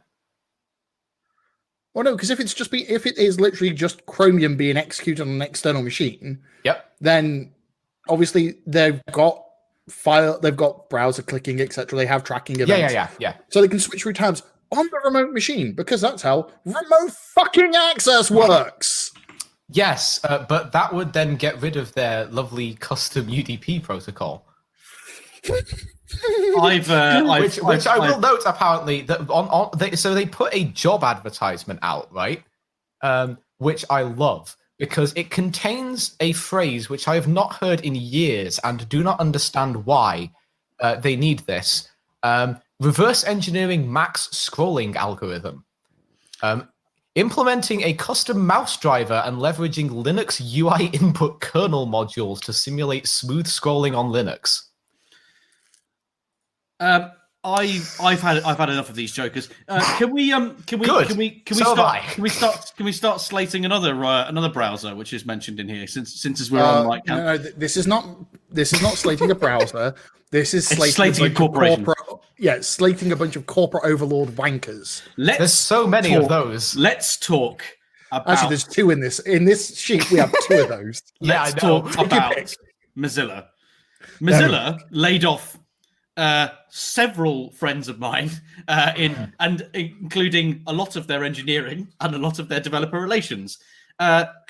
Well, no, because if it is literally just Chromium being executed on an external machine, then obviously they've got browser clicking, etc. They have tracking events. Yeah. So they can switch through tabs on the remote machine because that's how remote fucking access works. Yes, but that would then get rid of their lovely custom UDP protocol. I've which I will note apparently that so they put a job advertisement out, right? Which I love because it contains a phrase which I have not heard in years and do not understand why they need this. Reverse engineering max scrolling algorithm. Implementing a custom mouse driver and leveraging Linux UI input kernel modules to simulate smooth scrolling on Linux. I've had enough of these jokers. Can we start slating another browser which is mentioned in here since as we're on like no, this is not slating a browser. This is slating a corporation. Slating a bunch of corporate overlord wankers. There's so many of those. Let's talk about... Actually, there's two in this. In this sheet, we have two of those. Let's talk about Mozilla. Mozilla laid off several friends of mine, including a lot of their engineering and a lot of their developer relations.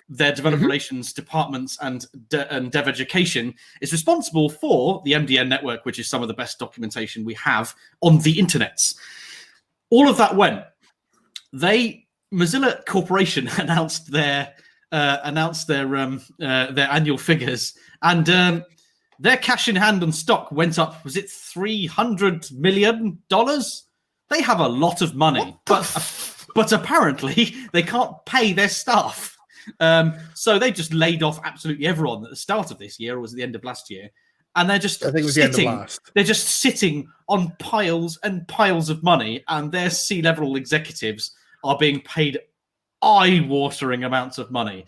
Their developer relations departments and dev education is responsible for the MDN network, which is some of the best documentation we have on the internets. All of that went. Mozilla Corporation announced their annual figures, and their cash in hand and stock went up. Was it $300 million? They have a lot of money, but apparently they can't pay their staff. So they just laid off absolutely everyone at the start of this year, or was it the end of last year? And they're just they're just sitting on piles and piles of money, and their C-level executives are being paid eye-watering amounts of money.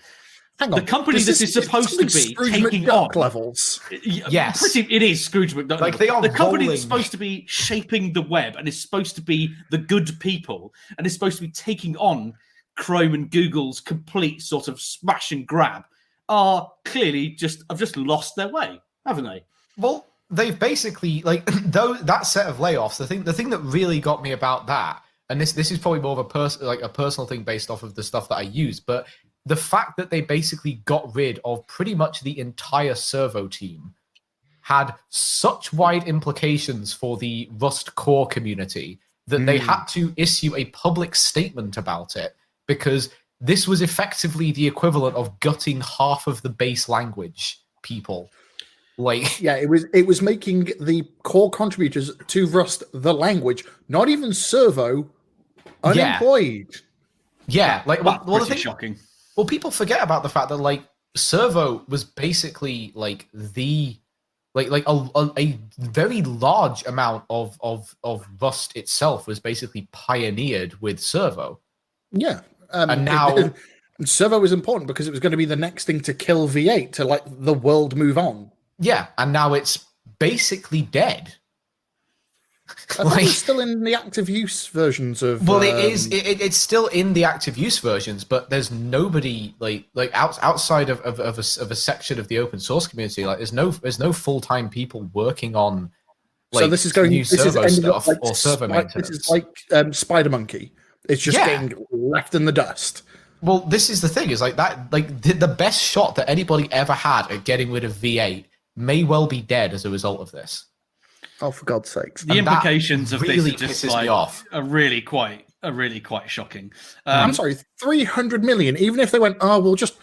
Hang on. The company this is supposed to be Scrooge taking McDuck on levels. Yes, it is Scrooge McDuck. Like they are the company rolling. that's supposed to be shaping the web and is supposed to be the good people and is supposed to be taking on Chrome and Google's complete sort of smash and grab are clearly have just lost their way, haven't they? Well, they've basically that set of layoffs. The thing that really got me about that, and this is probably more of a personal thing based off of the stuff that I use, but the fact that they basically got rid of pretty much the entire servo team had such wide implications for the Rust core community that they had to issue a public statement about it, because this was effectively the equivalent of gutting half of the base language people. It was making the core contributors to Rust, the language, not even servo, unemployed. Yeah, Pretty shocking. Well, people forget about the fact that servo was basically a very large amount of Rust itself was basically pioneered with servo. Yeah. And now servo was important because it was going to be the next thing to kill V8 to let the world move on. Yeah, and now it's basically dead. I think it's still in the active use versions of. Well, it is. It's still in the active use versions, but there's nobody outside of a section of the open source community. There's no full-time people working on. So this is going. New servo stuff or servo maintenance. This is like Spider Monkey. It's just getting left in the dust. Well, this is the thing: is that the best shot that anybody ever had at getting rid of V8 may well be dead as a result of this. Oh, for God's sakes! The implications of really this pisses me off. are really quite shocking. I'm sorry, 300 million. Even if they went, we'll just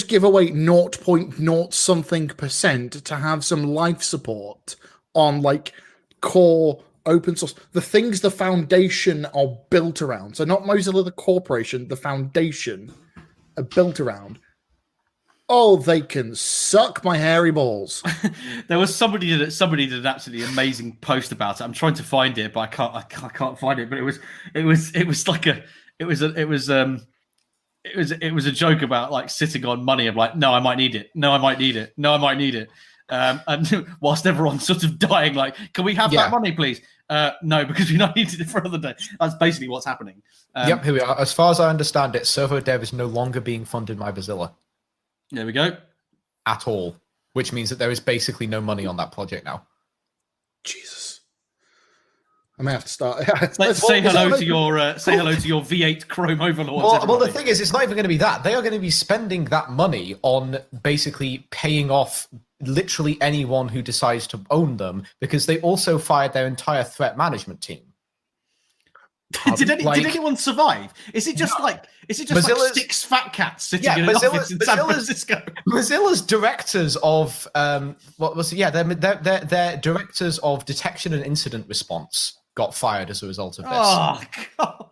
give away 0.0 something% to have some life support on core open source, the things the foundation are built around. So not Mozilla the corporation, the foundation are built around. Oh, they can suck my hairy balls. There was somebody did an absolutely amazing post about it. I'm trying to find it, but I can't find it. But it was a joke about sitting on money of no, I might need it. No, I might need it. No, I might need it. And whilst everyone's sort of dying, can we have that money, please? No, because we not needed it for another day. That's basically what's happening. Yep, here we are. As far as I understand it, servo dev is no longer being funded by Mozilla. There we go. At all, which means that there is basically no money on that project now. Jesus, I may have to start. Let's say hello to your V8 Chrome overlords. Well, the thing is, it's not even going to be that. They are going to be spending that money on basically paying off literally anyone who decides to own them, because they also fired their entire threat management team. Did anyone survive? Is it just like 6 fat cats sitting in an office in San Francisco? Mozilla's directors of their directors of detection and incident response got fired as a result of this. Oh God!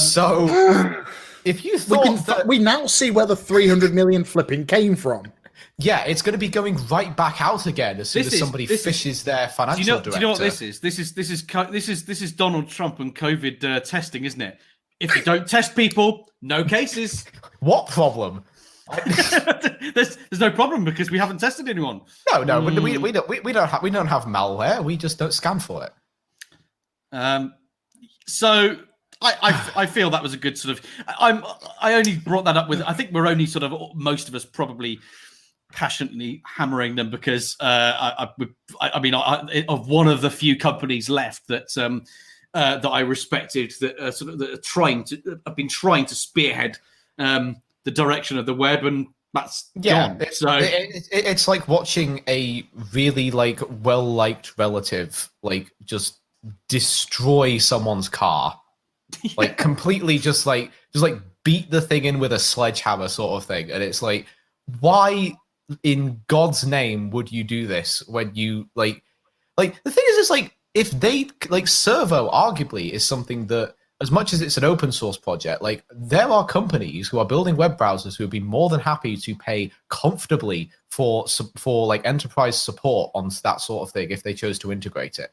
So if you thought we now see where the 300 million flipping came from. Yeah, it's going to be going right back out again as soon as somebody fishes their financial director. Do you know what this is? This is Donald Trump and COVID testing, isn't it? If you don't test people, no cases. What problem? There's no problem because we haven't tested anyone. No, but we don't have malware. We just don't scan for it. So I feel that was a good sort of. I only brought that up with. I think we're only sort of most of us probably passionately hammering them because I mean of one of the few companies left that that I respected that have been trying to spearhead the direction of the web, and that's gone. It's like watching a really well-liked relative just destroy someone's car, completely just beat the thing in with a sledgehammer sort of thing, and it's like, why in God's name would you do this when you the thing is if they Servo arguably is something that, as much as it's an open source project, there are companies who are building web browsers who would be more than happy to pay comfortably for enterprise support on that sort of thing if they chose to integrate it.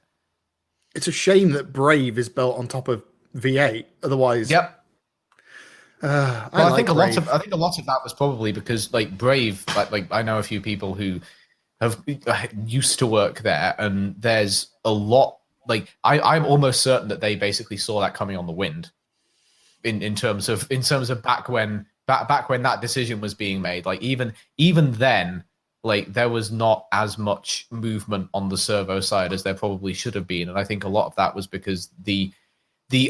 It's a shame that Brave is built on top of V8. Otherwise, yep. I think a lot of that was probably because Brave, I know a few people who have used to work there, and there's a lot I'm almost certain that they basically saw that coming on the wind in terms of back when that decision was being made. Even then, there was not as much movement on the Servo side as there probably should have been, and I think a lot of that was because the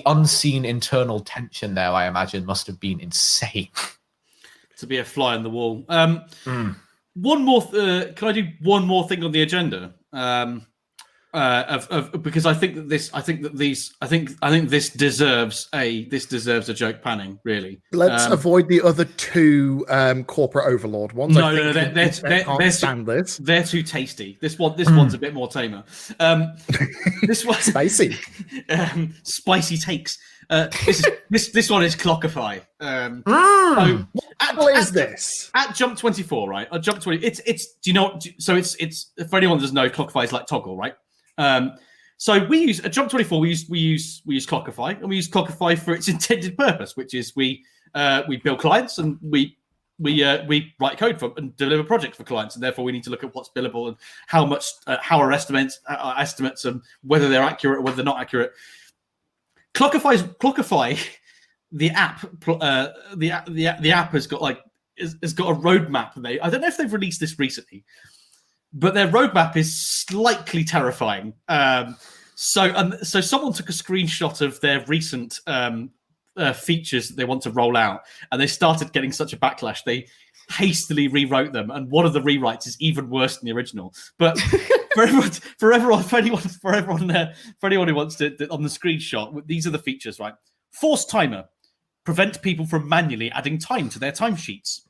unseen internal tension there, I imagine, must have been insane. To be a fly on the wall. One more. Can I do one more thing on the agenda? Because I think this deserves a joke panning. Really. Let's avoid the other two corporate overlord ones. No, they're too tasty. This one's a bit more tamer. This one's spicy. Spicy takes. This one is Clockify. What is this? At Jump 24, right? At Jump 20, it's. Do you know? So it's for anyone that doesn't know, Clockify is like Toggle, right? So we use at Jump 24. We use Clockify, and we use Clockify for its intended purpose, which is we build clients and we write code for and deliver projects for clients, and therefore we need to look at what's billable and how much how our estimates and whether they're accurate or whether they're not accurate. Clockify, the app, the app has got has got a roadmap. I don't know if they've released this recently, but their roadmap is slightly terrifying. So someone took a screenshot of their recent features that they want to roll out, and they started getting such a backlash. They hastily rewrote them, and one of the rewrites is even worse than the original. But for anyone who wants to on the screenshot, these are the features, right? Force timer, prevent people from manually adding time to their timesheets.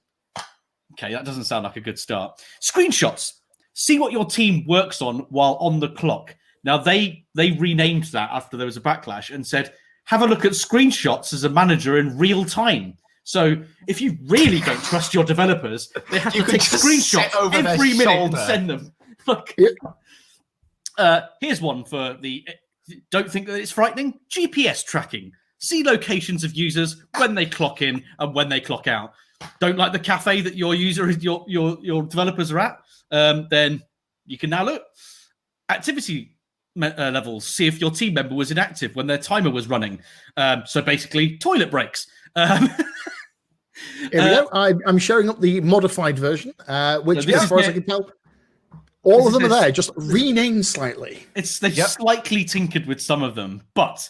Okay, that doesn't sound like a good start. Screenshots, see what your team works on while on the clock. Now they renamed that after there was a backlash and said, have a look at screenshots as a manager in real time. So if you really don't trust your developers, they have to take screenshots every minute and send them. Look, here's one for the don't think that it's frightening. GPS tracking. See locations of users when they clock in and when they clock out. Don't like the cafe that your developers are at? Then you can now look. Activity levels. See if your team member was inactive when their timer was running. So basically, toilet breaks. Here we go. I'm showing up the modified version, which, as far as I can tell, all of them are there, just renamed slightly. They've slightly tinkered with some of them, but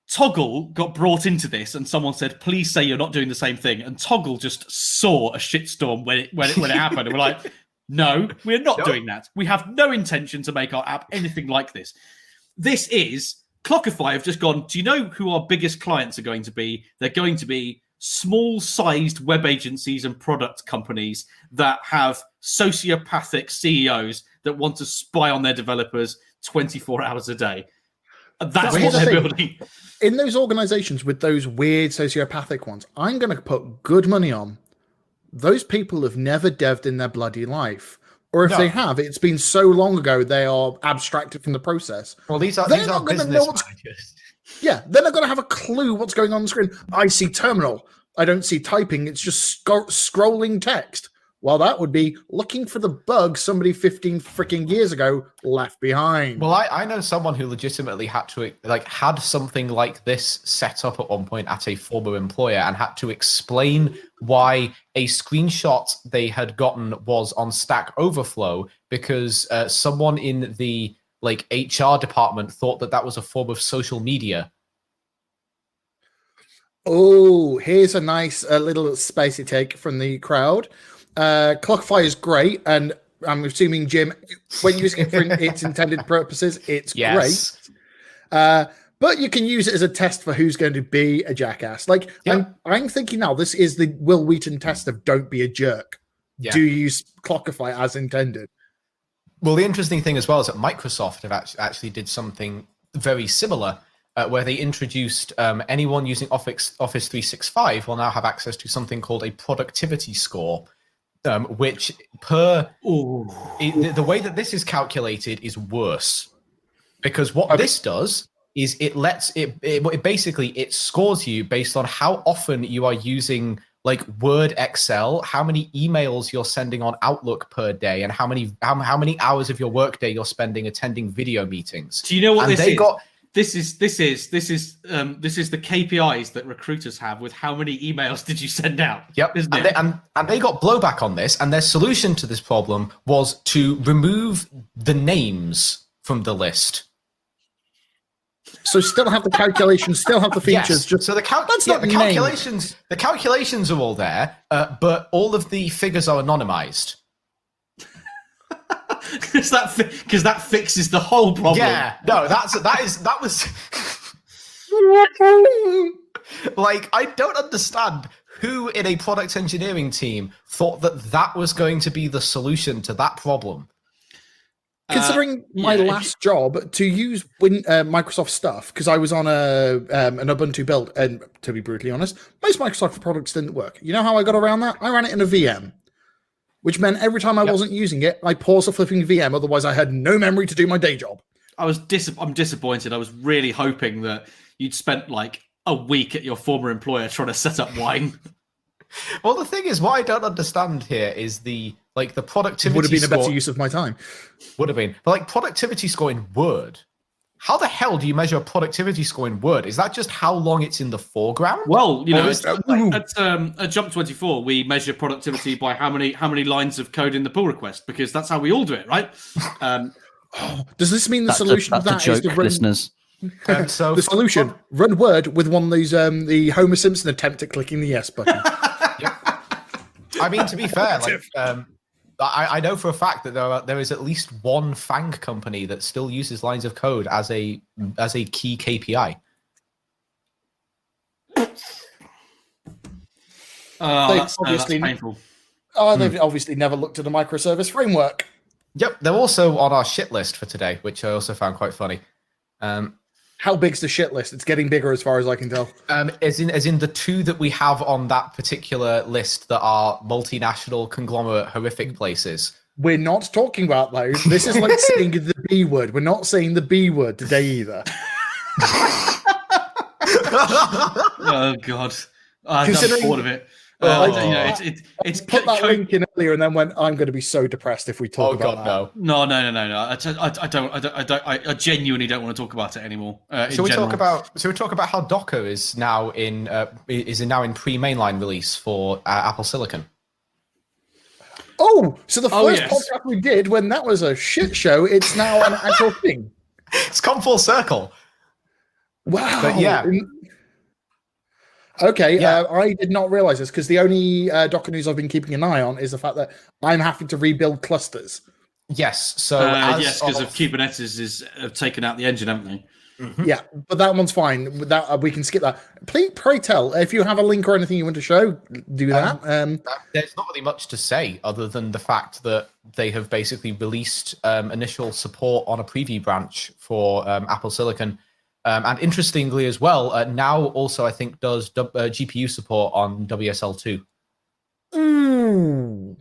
Toggle got brought into this, and someone said, "Please say you're not doing the same thing." And Toggle just saw a shitstorm when it happened, and we're like, No, we're not Nope. doing that. We have no intention to make our app anything like this. This is Clockify have just gone, do you know who our biggest clients are going to be? They're going to be small-sized web agencies and product companies that have sociopathic CEOs that want to spy on their developers 24 hours a day. That's what they're building. In those organizations with those weird sociopathic ones, I'm going to put good money on those people have never dev'd in their bloody life. Or if they have, it's been so long ago they are abstracted from the process. Well, these are business managers. Yeah, they're not going to have a clue what's going on the screen. I see terminal. I don't see typing. It's just scrolling text. Well, that would be looking for the bug somebody 15 freaking years ago left behind. Well, I know someone who legitimately had to had something like this set up at one point at a former employer and had to explain why a screenshot they had gotten was on Stack Overflow because someone in the HR department thought that was a form of social media. Oh, here's a nice little spicy take from the crowd. Clockify is great, and I'm assuming, Jim, when using it for its intended purposes, it's great. But you can use it as a test for who's going to be a jackass. I'm thinking now, this is the Will Wheaton test of don't be a jerk. Yeah. Do you use Clockify as intended? Well, the interesting thing as well is that Microsoft have actually did something very similar, where they introduced anyone using Office 365 will now have access to something called a productivity score. Which the way that this is calculated is worse, because what this does is it basically scores you based on how often you are using Word, Excel, how many emails you're sending on Outlook per day, and how many hours of your workday you're spending attending video meetings. Do you know what this is? This is the KPIs that recruiters have with how many emails did you send out. Yep, and they got blowback on this, and their solution to this problem was to remove the names from the list. So still have the calculations, still have the features. Yes. So the calculations are all there, but all of the figures are anonymized. Because that fixes the whole problem. Yeah, no, that was I don't understand who in a product engineering team thought that was going to be the solution to that problem. Considering my last job to use Microsoft stuff, because I was on an Ubuntu build, and to be brutally honest, most Microsoft products didn't work. You know how I got around that? I ran it in a VM. Which meant every time I wasn't using it, I paused the flipping VM. Otherwise, I had no memory to do my day job. I'm disappointed. I was really hoping that you'd spent a week at your former employer trying to set up Wine. Well, the thing is, what I don't understand here is the productivity would have been score. A better use of my time. Would have been. But productivity score in Word. How the hell do you measure a productivity score in Word? Is that just how long it's in the foreground? Well, at Jump 24, we measure productivity by how many lines of code in the pull request, because that's how we all do it, right? Does this mean the solution to that is to run, listeners? So the solution, run Word with one of these the Homer Simpson attempt at clicking the yes button? I mean, to be fair, I know for a fact that there is at least one FANG company that still uses lines of code as a key KPI. That's painful. They've obviously never looked at a microservice framework. Yep, they're also on our shit list for today, which I also found quite funny. How big's the shit list? It's getting bigger as far as I can tell. As in the two that we have on that particular list that are multinational conglomerate horrific places. We're not talking about those. This is like saying the B word. We're not saying the B word today either. Oh God, I'm bored of it. It's put that link in earlier and then went, I'm going to be so depressed if we talk about that. No. I genuinely don't want to talk about it anymore. Shall we talk about how Docker is now in pre-mainline release for Apple Silicon? Oh, so the first podcast we did when that was a shit show, it's now an actual thing. It's come full circle. Wow. But yeah. Okay, Yeah. I did not realize this because the only Docker news I've been keeping an eye on is the fact that I'm having to rebuild clusters. Yes. So yes, because of Kubernetes have taken out the engine, haven't they? Mm-hmm. Yeah, but that one's fine. That we can skip that. Please, pray tell if you have a link or anything you want to show, do that. There's not really much to say other than the fact that they have basically released initial support on a preview branch for Apple Silicon, and interestingly as well, now also I think does GPU support on WSL2. Ooh.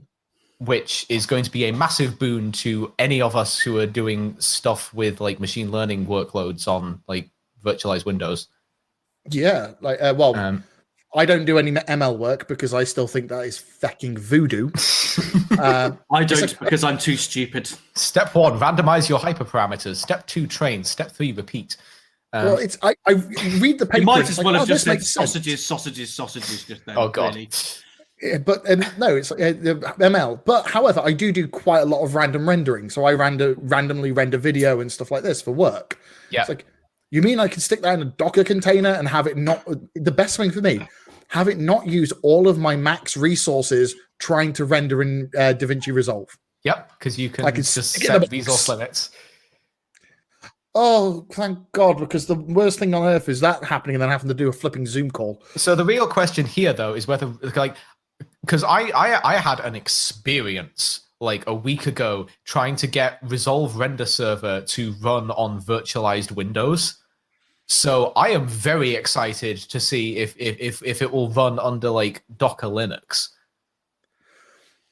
Which is going to be a massive boon to any of us who are doing stuff with like machine learning workloads on like virtualized Windows. Yeah, like I don't do any ML work because I still think that is fucking voodoo. I don't because I'm too stupid. Step 1, randomize your hyperparameters. Step 2, train. Step 3, repeat. Well, it's I read the paper. You might as well have just said sausages just then. Oh god. Really. Yeah, but no, it's ML. But however, I do quite a lot of random rendering. So I randomly render video and stuff like this for work. Yeah. It's like, you mean I can stick that in a Docker container and have it not, the best thing for me, have it not use all of my max resources trying to render in DaVinci Resolve. Yep, because you can just set resource limits. Oh, thank God, because the worst thing on earth is that happening and then having to do a flipping Zoom call. So the real question here, though, is whether, like, because I had an experience like a week ago trying to get Resolve Render Server to run on virtualized Windows. So I am very excited to see if it will run under like Docker Linux.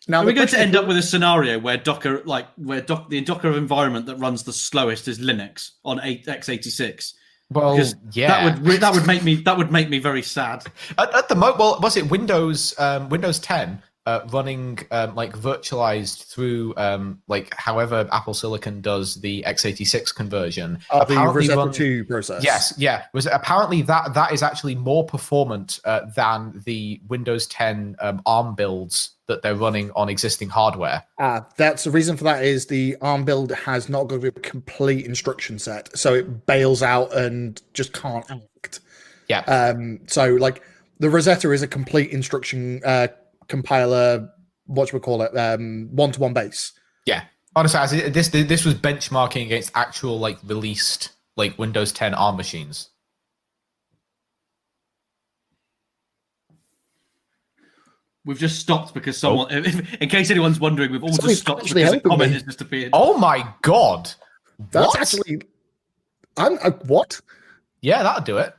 Now we're going to end up with a scenario where the Docker environment that runs the slowest is Linux on x86. Well, yeah, that would make me very sad. At the moment, well, was it Windows 10 running like virtualized through like however Apple Silicon does the x86 conversion? The Rosetta 2 process. Yes, yeah. Was apparently that is actually more performant than the Windows 10 ARM builds that they're running on existing hardware. That's the reason for that is the ARM build has not got a complete instruction set, so it bails out and just can't act. Yeah. So like the Rosetta is a complete instruction compiler, one-to-one base. Yeah. Honestly, this was benchmarking against actual like released like Windows 10 ARM machines. We've just stopped because someone, in case anyone's wondering, we've all just stopped because a comment has just appeared. Oh my god. That's actually... what? Yeah, that'll do it.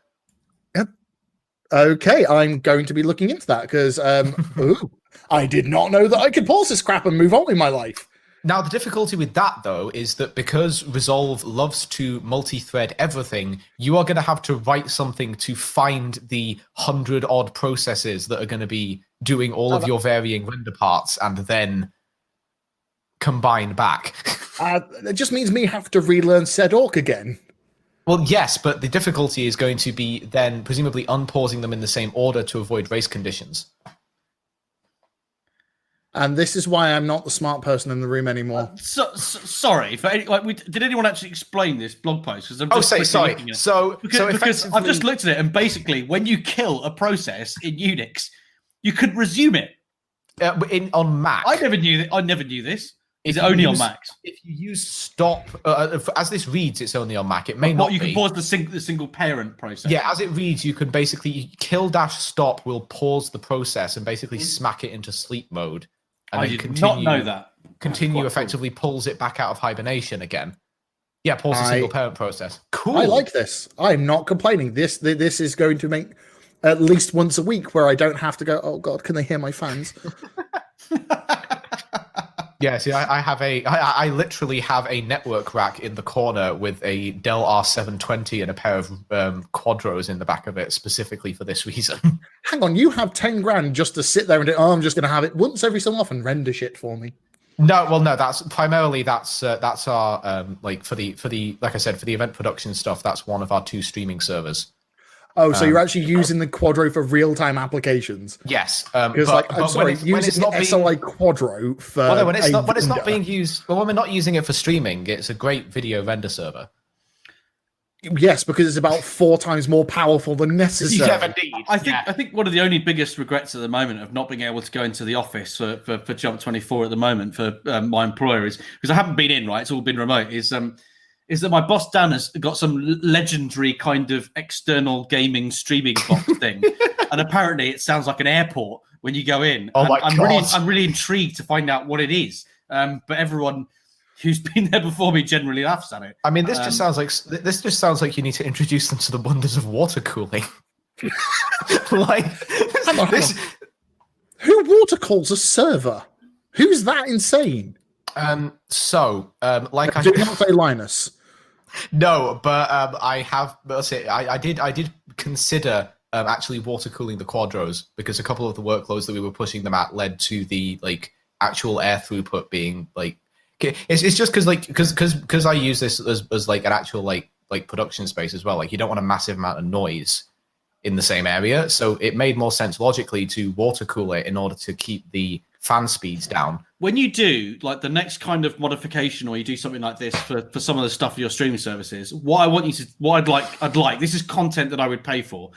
Okay, I'm going to be looking into that because I did not know that I could pause this crap and move on in my life. Now, the difficulty with that, though, is that because Resolve loves to multi-thread everything, you are going to have to write something to find the 100-odd processes that are going to be doing all of your varying render parts and then combine back. It just means me have to relearn sedork again. Well, yes, but the difficulty is going to be then presumably unpausing them in the same order to avoid race conditions. And this is why I'm not the smart person in the room anymore. Sorry, did anyone actually explain this blog post? Because because I've just looked at it, and basically, when you kill a process in Unix, you could resume it. On Mac, I never knew this. Is it only on Macs? If you use stop, as this reads, it's only on Mac. It may not. You can pause the single parent process. Yeah, as it reads, you can basically kill -stop will pause the process and basically smack it into sleep mode. And I did not know that. Continue effectively pulls it back out of hibernation again. Yeah, pause the single parent process. Cool. I like this. I'm not complaining. This is going to make at least once a week where I don't have to go, oh God, can they hear my fans? Yeah, see, I literally have a network rack in the corner with a Dell R720 and a pair of Quadros in the back of it specifically for this reason. Hang on, you have 10 grand just to sit there and do, I'm just going to have it once every so often render shit for me. No, well, no, that's our like for the like I said, for the event production stuff, that's one of our 2 streaming servers. Oh, so you're actually using the Quadro for real-time applications? Yes. Because, I'm sorry, using the SLI Quadro for... Well, no, when it's not being used... Well, when we're not using it for streaming, it's a great video render server. Yes, because it's about 4 times more powerful than necessary. Yeah, indeed. I think one of the only biggest regrets at the moment of not being able to go into the office for Jump 24 at the moment for my employer is because I haven't been in, right? It's all been remote. Is that my boss Dan has got some legendary kind of external gaming streaming box thing, and apparently it sounds like an airport when you go in. Oh my God. I'm really intrigued to find out what it is. But everyone who's been there before me generally laughs at it. I mean, this just sounds like you need to introduce them to the wonders of water cooling. Like this. Who water cools a server? Who's that insane? Like Did not say Linus. No, but I have. Let's say I did consider actually water cooling the Quadros because a couple of the workloads that we were pushing them at led to the actual air throughput being it's just because I use this as like an actual like production space as well. Like you don't want a massive amount of noise in the same area, so it made more sense logically to water cool it in order to keep the fan speeds down. When you do like the next kind of modification, or you do something like this for some of the stuff for your streaming services, I'd like this is content that I would pay for.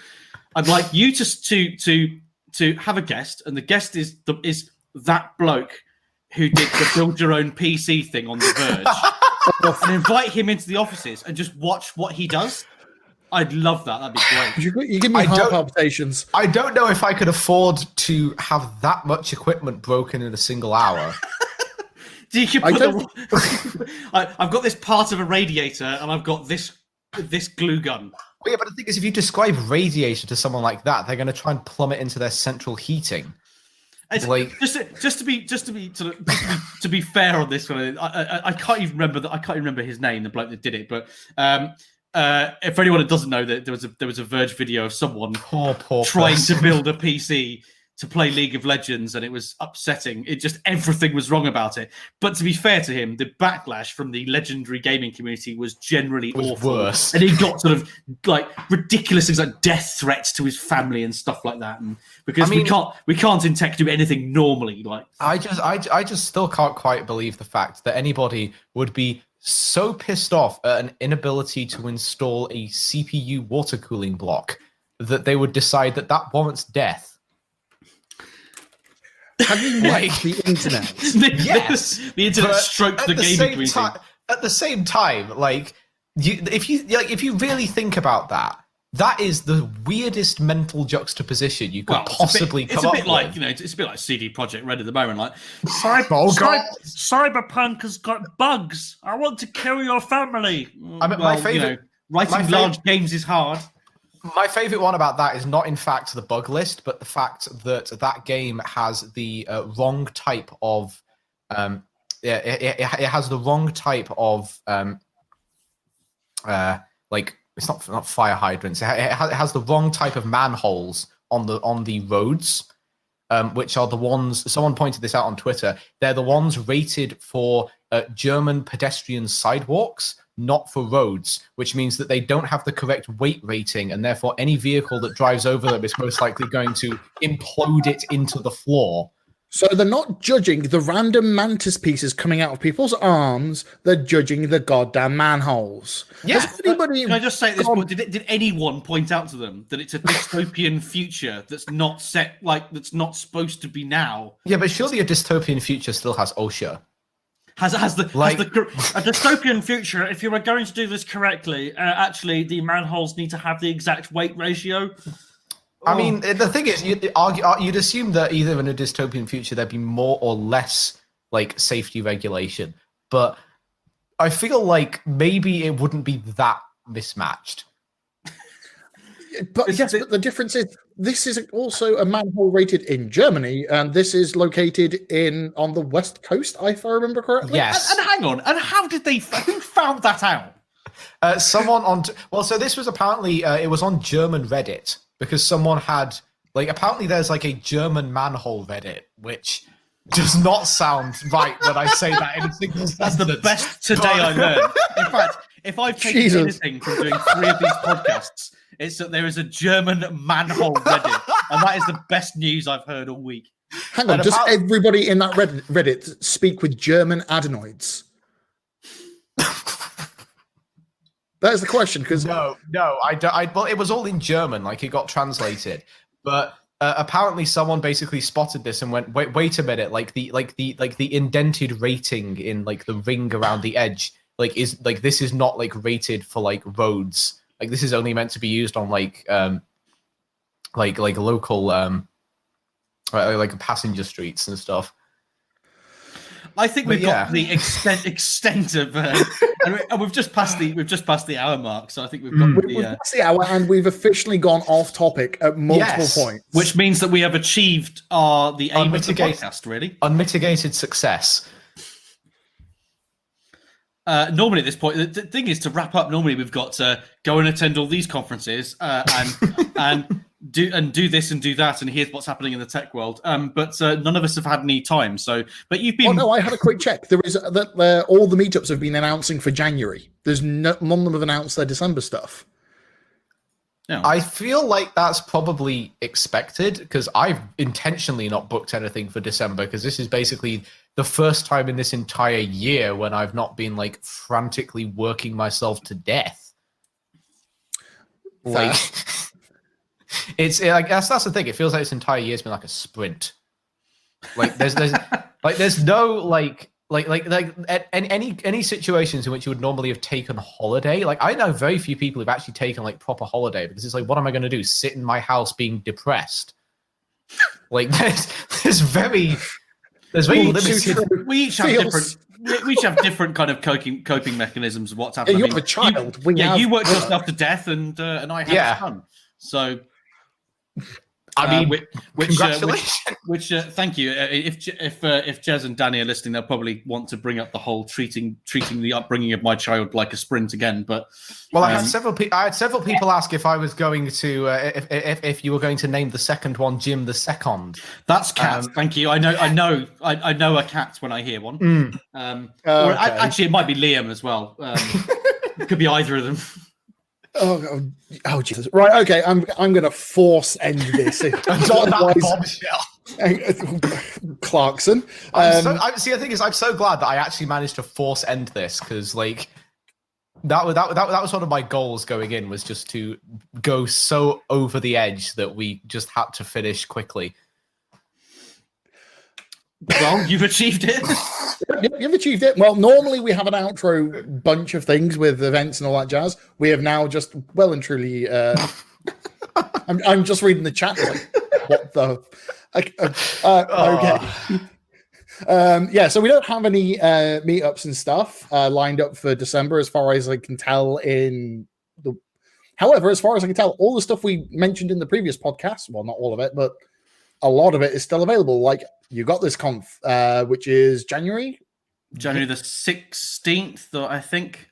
I'd like you to have a guest, and the guest is that bloke who did the build your own PC thing on The Verge, and invite him into the offices and just watch what he does. I'd love that. That'd be great. You give me heart palpitations. I don't know if I could afford to have that much equipment broken in a single hour. I've got this part of a radiator, and I've got this glue gun. Well, yeah, but the thing is, if you describe radiator to someone like that, they're going to try and plumb it into their central heating. Just to be fair on this one, I can't even remember his name, the bloke that did it. But for anyone that doesn't know, that there was a Verge video of someone trying to build a PC to play League of Legends, and it was upsetting. Everything was wrong about it. But to be fair to him, the backlash from the legendary gaming community was generally awful. Worse. And he got sort of like ridiculous things like death threats to his family and stuff like that. And because we can't in tech do anything normally. Like I just still can't quite believe the fact that anybody would be so pissed off at an inability to install a CPU water cooling block that they would decide that warrants death. Have you met the internet? Yes, the internet stroked the gaming community. At the same time, if you really think about that, that is the weirdest mental juxtaposition you could possibly come up with. It's a bit like CD Projekt Red at the moment. Like, Cyberpunk has got bugs. I want to kill your family. I mean, my favorite. Writing large games is hard. My favorite one about that is not, in fact, the bug list, but the fact that game has the wrong type of. It has the wrong type of it's not fire hydrants. It has the wrong type of manholes on the roads, which are the ones. Someone pointed this out on Twitter. They're the ones rated for German pedestrian sidewalks, not for roads, which means that they don't have the correct weight rating, and therefore any vehicle that drives over them is most likely going to implode it into the floor. So they're not judging the random mantis pieces coming out of people's arms. They're judging the goddamn manholes. Yeah. Can I just say at this point, did anyone point out to them that it's a dystopian future that's not set, that's not supposed to be now? Yeah, but surely a dystopian future still has OSHA. A dystopian future, if you were going to do this correctly, actually the manholes need to have the exact weight ratio. I mean, the thing is, you'd assume that either in a dystopian future there'd be more or less safety regulation, but I feel like maybe it wouldn't be that mismatched. But but the difference is this is also a manhole rated in Germany, and this is located on the west coast, if I remember correctly. Yes. And hang on, and how did who found that out? Someone so this was apparently it was on German Reddit because someone had apparently there's a German manhole Reddit, which does not sound right when I say that in a single sentence. That's the best today I learned. In fact, if I've taken anything from doing 3 of these podcasts, it's that there is a German manhole Reddit, and that is the best news I've heard all week. Hang on, does everybody in that Reddit speak with German adenoids? That is the question, because No, well, it was all in German, like it got translated, but apparently someone basically spotted this and went, wait a minute, like the indented rating in like the ring around the edge, this is not like rated for like roads, like this is only meant to be used on like local like passenger streets and stuff. I think we've got the extent of, and we've just passed the hour mark. So I think we've got we've passed the hour, and we've officially gone off topic at multiple points, which means that we have achieved the aim of the podcast. Really, unmitigated success. Normally at this point, the thing is to wrap up. Normally we've got to go and attend all these conferences and do this and do that, and here's what's happening in the tech world. But none of us have had any time. So, but you've been. Oh no, I had a quick check. There is that all the meetups have been announcing for January. There's none of them have announced their December stuff. No. I feel like that's probably expected because I've intentionally not booked anything for December because this is basically the first time in this entire year when I've not been like frantically working myself to death. Like, it's like that's the thing. It feels like this entire year's been like a sprint. Like there's no any situations in which you would normally have taken holiday. Like I know very few people who've actually taken like proper holiday because it's like, what am I going to do? Sit in my house being depressed? There's very limited. We each have different kind of coping mechanisms of what's happening. You have a child. You worked yourself to death, and I had a son. So. I mean, congratulations. Which thank you. If Jez and Danny are listening, they'll probably want to bring up the whole treating the upbringing of my child like a sprint again. But I had several people ask if I was going to if you were going to name the second one Jim the Second. That's cat. Thank you. I know a cat when I hear one. Or actually, it might be Liam as well. It could be either of them. Oh, Jesus! Right, okay. I'm going to force end this. Clarkson. The thing is, I'm so glad that I actually managed to force end this because, like, that was one of my goals going in was just to go so over the edge that we just had to finish quickly. Well, you've achieved it. You've achieved it. Well, normally we have an outro bunch of things with events and all that jazz. We have now just well and truly. I'm just reading the chat. Like, what the? Okay. So we don't have any meetups and stuff lined up for December, as far as I can tell. However, as far as I can tell, all the stuff we mentioned in the previous podcast, well, not all of it, but a lot of it is still available. Like you got this conf, which is January the 16th, I think.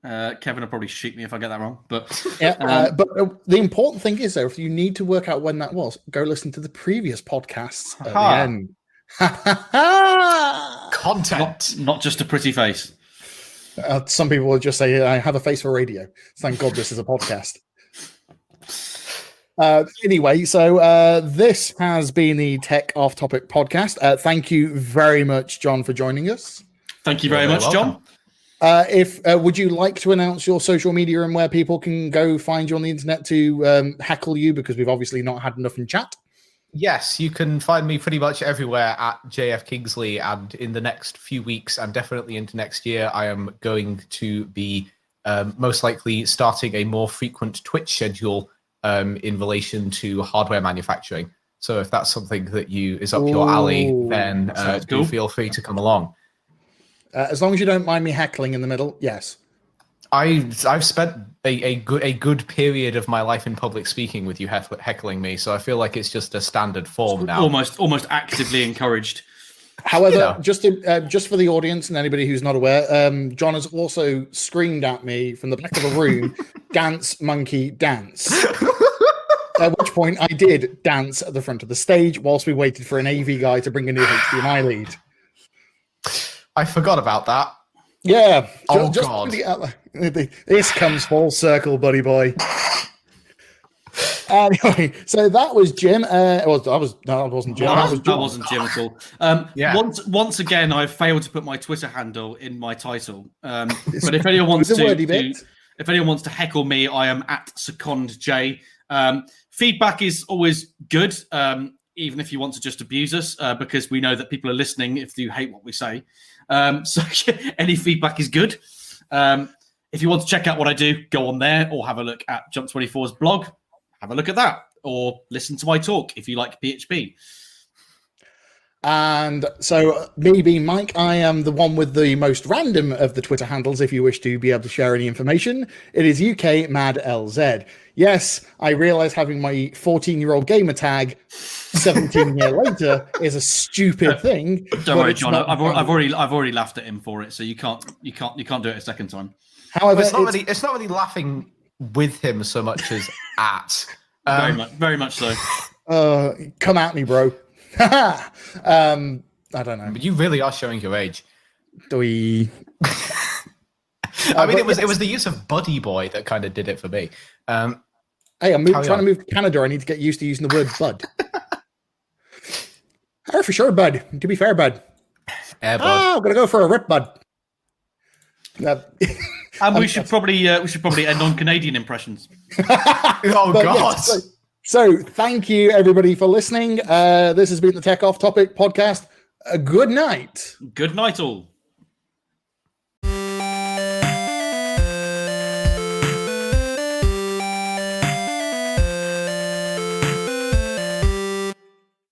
Kevin will probably shoot me if I get that wrong. But but the important thing is, though, if you need to work out when that was, go listen to the previous podcasts at the end. Content, not just a pretty face. Some people will just say, "I have a face for radio." Thank God this is a podcast. Anyway, so this has been the Tech Off Topic podcast. Thank you very much, John, for joining us. Thank you very much, John. Would you like to announce your social media and where people can go find you on the internet to heckle you, because we've obviously not had enough in chat? Yes, you can find me pretty much everywhere at JF Kingsley, and in the next few weeks and definitely into next year, I am going to be most likely starting a more frequent Twitch schedule in relation to hardware manufacturing. So if that's something that is up your alley, then do feel free to come along. As long as you don't mind me heckling in the middle, yes. I've spent a good period of my life in public speaking with you heckling me, so I feel like it's just a standard form now. Almost actively encouraged. However, just for the audience and anybody who's not aware, John has also screamed at me from the back of a room, "Dance, monkey, dance." At which point I did dance at the front of the stage whilst we waited for an AV guy to bring a new HDMI lead. I forgot about that. Yeah. God. This comes full circle, buddy boy. Anyway, so that was Jim. That wasn't Jim. That wasn't Jim at all. Once again, I've failed to put my Twitter handle in my title. But if anyone wants to, If anyone wants to heckle me, I am at SecondJ. Feedback is always good, even if you want to just abuse us, because we know that people are listening if you hate what we say. So any feedback is good. If you want to check out what I do, go on there or have a look at Jump24's blog. Have a look at that, or listen to my talk if you like PHP. And so, me being Mike, I am the one with the most random of the Twitter handles if you wish to be able to share any information. It is UK Mad LZ. Yes, I realise having my 14-year-old gamer tag 17 years later is a stupid thing. Don't worry, John. I've already laughed at him for it, so you can't do it a second time. However, it's not really laughing with him so much as at. Very much so. Come at me, bro. I don't know. But you really are showing your age. I mean, it was the use of buddy boy that kind of did it for me. Hey, I'm trying to move to Canada. I need to get used to using the word bud. Oh, for sure, bud. To be fair, bud. Yeah, bud. Oh, I'm gonna go for a rip, bud. And we should probably end on Canadian impressions. Oh God. Yeah, so thank you everybody for listening. This has been the Tech Off Topic podcast. Good night. Good night, all.